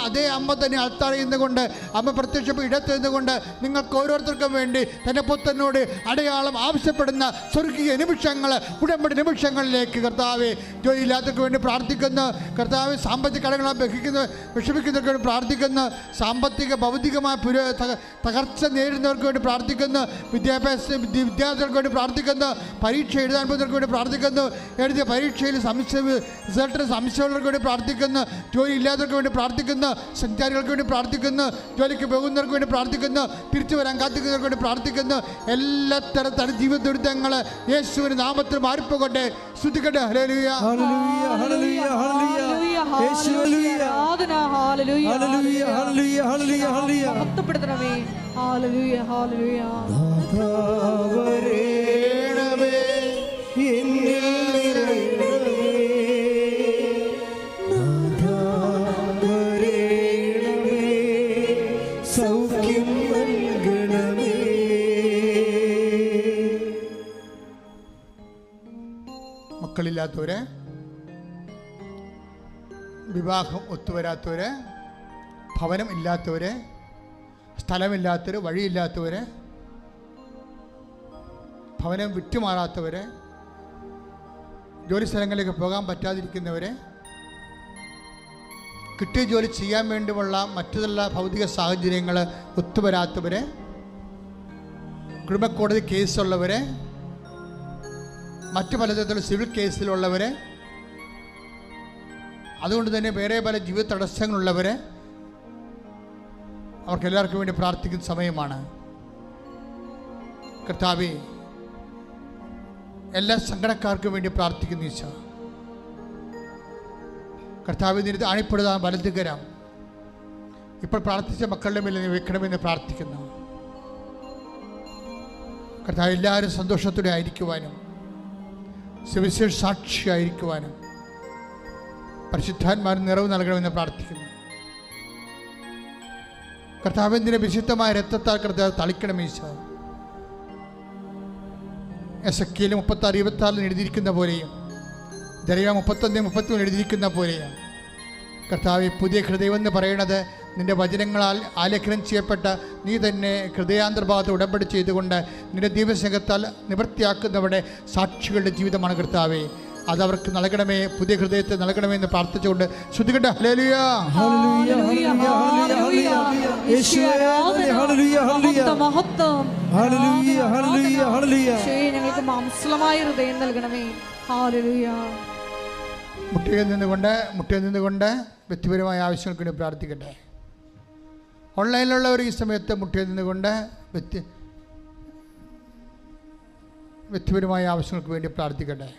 അതേ അമ്മ തന്നെ അൾത്താരയിൽ കൊണ്ട് അമ്മ പ്രത്യക്ഷപ്പെട്ട് ഇടത്ത് നിന്നുകൊണ്ട് നിങ്ങൾക്ക് ഓരോരുത്തർക്കും വേണ്ടി തൻ്റെ പുത്രനോട് അടയാളം ആവശ്യപ്പെടുന്ന സ്വർഗീയ നിമിഷങ്ങൾ, ഉടമ്പടി നിമിഷങ്ങളിലേക്ക് കർത്താവെ ജോലിയില്ലാത്തവർക്ക് വേണ്ടി പ്രാർത്ഥിക്കുന്നു. കർത്താവ് സാമ്പത്തിക കടങ്ങളെ വിഷമിക്കുന്നവർക്ക് വേണ്ടി പ്രാർത്ഥിക്കുന്നു. സാമ്പത്തിക ഭൗതികമായ തകർച്ച നേരിടുന്നവർക്ക് വേണ്ടി പ്രാർത്ഥിക്കുന്നു. വിദ്യാർത്ഥികൾക്ക് വേണ്ടി പ്രാർത്ഥിക്കുന്നു. പരീക്ഷ എഴുതാൻ പോകുന്നവർക്ക് വേണ്ടി പ്രാർത്ഥിക്കുന്നു. എഴുതിയ പരീക്ഷയിൽ റിസൾട്ടിന് സംശയമുള്ളവർക്ക് വേണ്ടി പ്രാർത്ഥിക്കുന്നു. ജോലി ഇല്ലാത്തവർക്ക് വേണ്ടി പ്രാർത്ഥിക്കുന്നു. സഞ്ചാരികൾക്ക് വേണ്ടി പ്രാർത്ഥിക്കുന്നു. ജോലിക്ക് പോകുന്നവർക്ക് വേണ്ടി പ്രാർത്ഥിക്കുന്നു. തിരിച്ചു വരാൻ കാത്തിക്കുന്നവർക്ക് വേണ്ടി പ്രാർത്ഥിക്കുന്നു. എല്ലാ തരത്തിലും ജീവിത ദുരിതങ്ങൾ യേശുവിന്റെ നാമത്തിൽ മാറിപ്പോകട്ടെ. സ്തുതിക്കട്ടെ. ഹല്ലേലൂയ, ഹല്ലേലൂയ, ഹല്ലേലൂയ, ഹല്ലേലൂയ, യേശുവേ, ആരാധന. ഹല്ലേലൂയ, ഹല്ലേലൂയ, ഹല്ലേലൂയ, ഹല്ലേലൂയ, ഹല്ലേലൂയ. മഹത്വപ്പെടുത്തണമേ. ഹല്ലേലൂയ, ഹല്ലേലൂയ. നാഥാവരേണമേ, എന്നിൽ നിറയണമേ. നാഥാവരേണമേ, സൗഖ്യം നൽകണമേ. മക്കളില്ലാത്തവരെ, വിവാഹം ഒത്തുവരാത്തവരെ, ഭവനം ഇല്ലാത്തവരെ, സ്ഥലമില്ലാത്തവർ, വഴിയില്ലാത്തവർ, ഭവനം വിട്ടുമാറാത്തവർ, ജോലി സ്ഥലങ്ങളിലേക്ക് പോകാൻ പറ്റാതിരിക്കുന്നവർ, കിട്ടിയ ജോലി ചെയ്യാൻ വേണ്ടിയുള്ള മറ്റുള്ള ഭൗതിക സാഹചര്യങ്ങൾ ഒത്തുവരാത്തവർ, കുടുംബക്കോടതി കേസുള്ളവർ, മറ്റു പലതരത്തിലുള്ള സിവിൽ കേസിലുള്ളവർ, അതുകൊണ്ട് തന്നെ വേറെ പല ജീവിത തടസ്സങ്ങളുള്ളവർ, അവർക്കെല്ലാവർക്കും വേണ്ടി പ്രാർത്ഥിക്കുന്ന സമയമാണ്. കർത്താവേ, എല്ലാ സങ്കടക്കാർക്കും വേണ്ടി പ്രാർത്ഥിക്കുന്നു. ഈശോ കർത്താവേ, നിന്റെ അണിപ്പെടുത്താൻ വലതുകരം ഇപ്പോൾ പ്രാർത്ഥിച്ച മക്കളുടെ മേൽ നീ വെക്കണമെന്ന് പ്രാർത്ഥിക്കുന്നു. കർത്താവ്, എല്ലാവരും സന്തോഷത്തോടെ ആയിരിക്കുവാനും സുവിശേഷ സാക്ഷിയായിരിക്കുവാനും പരിശുദ്ധാത്മാവിന് നിറവ് നൽകണമെന്ന് പ്രാർത്ഥിക്കുന്നു. കർത്താവിൻ്റെ വിശുദ്ധമായ രക്തത്താൽ കർത്താവ് തളിക്കണം. ഈശോ എസെക്കിയേൽ 36:26 എഴുതിയിരിക്കുന്ന പോലെയും ജെറമ്യാ 31:33 എഴുതിയിരിക്കുന്ന പോലെയും കർത്താവെ, പുതിയ ഹൃദയം എന്ന് പറയുന്നത് നിൻ്റെ വചനങ്ങളാൽ ആലേഖനം ചെയ്യപ്പെട്ട നീ തന്നെ ഹൃദയാന്തർഭാഗത്ത് ഉടമ്പടി ചെയ്തുകൊണ്ട് നിൻ്റെ ദൈവസ്നേഹത്താൽ നിവൃത്തിയാക്കുന്നവരുടെ സാക്ഷികളുടെ ജീവിതമാണ് കർത്താവെ. അതവർക്ക് നൽകണമേ, പുതിയ ഹൃദയത്തെ നൽകണമേ എന്ന് പ്രാർത്ഥിച്ചുകൊണ്ട് ശ്രുതികട്ടെ. ഹല്ലേലൂയ, ഹല്ലേലൂയ, ഹല്ലേലൂയ, ഹല്ലേലൂയ, യേശുവേ, ഹല്ലേലൂയ, ഹല്ലേലൂയ, മഹത്വം. ഹല്ലേലൂയ, ഹല്ലേലൂയ, ഹല്ലേലൂയ. യേശുവേ, ഞങ്ങൾക്ക് മാംസളമായ ഹൃദയം നൽകണമേ. ഹല്ലേലൂയ. മുട്ടിയിൽ നിന്നുകൊണ്ട് വ്യക്തിപരമായ ആവശ്യങ്ങൾക്ക് വേണ്ടി പ്രാർത്ഥിക്കട്ടെ. ഓൺലൈനിലുള്ളവർ ഈ സമയത്ത് മുട്ടിയിൽ നിന്നുകൊണ്ട് വ്യക്തിപരമായ ആവശ്യങ്ങൾക്ക് വേണ്ടി പ്രാർത്ഥിക്കട്ടെ.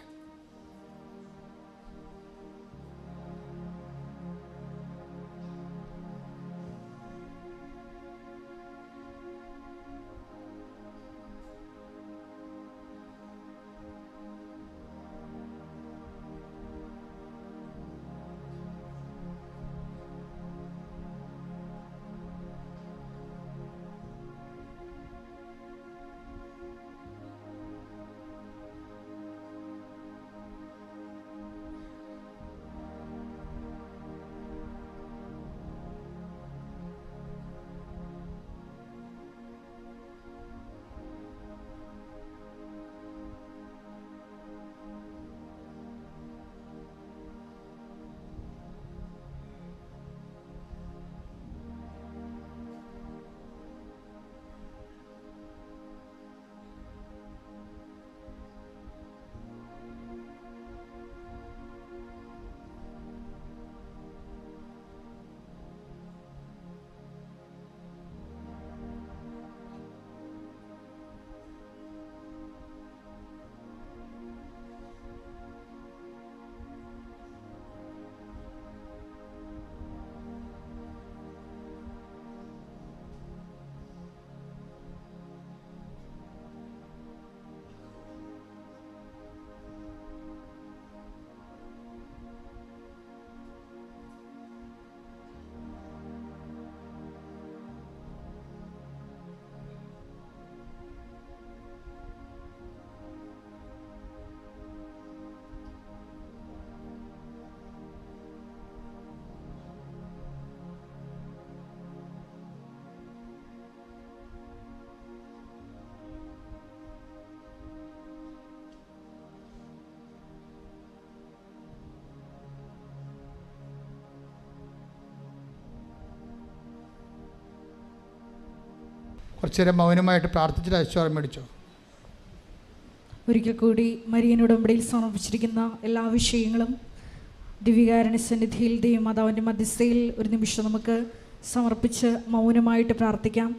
കുറച്ചു നേരം മൗനമായിട്ട് പ്രാർത്ഥിച്ചിട്ട് അശ്വാസം മേടിച്ചോ. ഒരിക്കൽ കൂടി മരിയൻ ഉടമ്പടിയിൽ സമർപ്പിച്ചിരിക്കുന്ന എല്ലാ വിഷയങ്ങളും ദിവ്യകാരുണ്യ സന്നിധിയിൽ ദൈവമാതാവിൻ്റെ മധ്യസ്ഥയിൽ ഒരു നിമിഷം നമുക്ക് സമർപ്പിച്ച് മൗനമായിട്ട് പ്രാർത്ഥിക്കാം.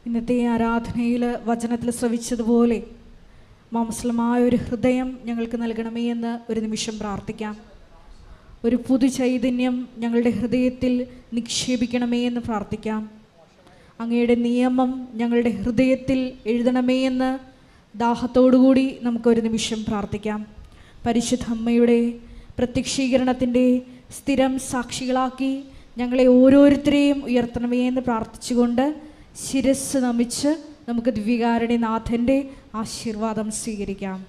ഇന്നത്തെ ആരാധനയിൽ വചനത്തിൽ ശ്രവിച്ചതുപോലെ മാംസലമായ ഒരു ഹൃദയം ഞങ്ങൾക്ക് നൽകണമേ എന്ന് ഒരു നിമിഷം പ്രാർത്ഥിക്കാം. ഒരു പുതു ചൈതന്യം ഞങ്ങളുടെ ഹൃദയത്തിൽ നിക്ഷേപിക്കണമേ എന്ന് പ്രാർത്ഥിക്കാം. അങ്ങയുടെ നിയമം ഞങ്ങളുടെ ഹൃദയത്തിൽ എഴുതണമേ എന്ന് ദാഹത്തോടുകൂടി നമുക്കൊരു നിമിഷം പ്രാർത്ഥിക്കാം. പരിശുദ്ധ അമ്മയുടെ പ്രത്യക്ഷീകരണത്തിൻ്റെ സ്ഥിരം സാക്ഷികളാക്കി ഞങ്ങളെ ഓരോരുത്തരെയും ഉയർത്തണമേ എന്ന് പ്രാർത്ഥിച്ചുകൊണ്ട് ശിരസ് നമിച്ച് നമുക്ക് ദിവ്യകാരുണ്യനാഥൻ്റെ ആശീർവാദം സ്വീകരിക്കാം.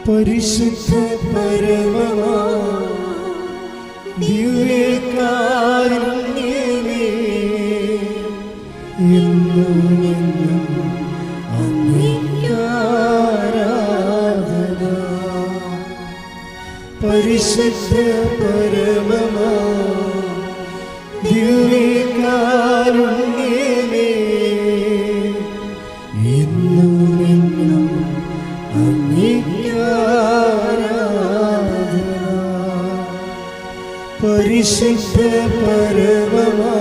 പരിശുദ്ധ പരമമാ ദിവ്യകാരുണ്യമേ, എന്നും എന്നും അങ്ങേക്ക് ആരാധന. പരിശുദ്ധ പരമമാ ദിവ്യകാരുണ്യമേ, എന്നും എന്നും അങ്ങേക്ക് പരിശുദ്ധ പരമമാ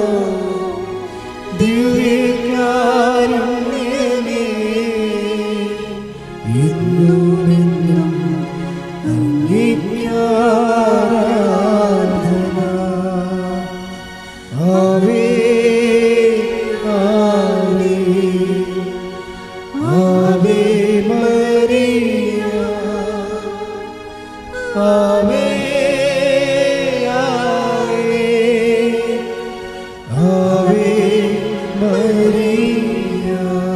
ദിവ്യകാരുണ്യമേ, എന്നും എന്നും അങ്ങേക്ക് ആരാധന. ആവേ ആവേ ആവേ മരിയ, ആവേ Maria.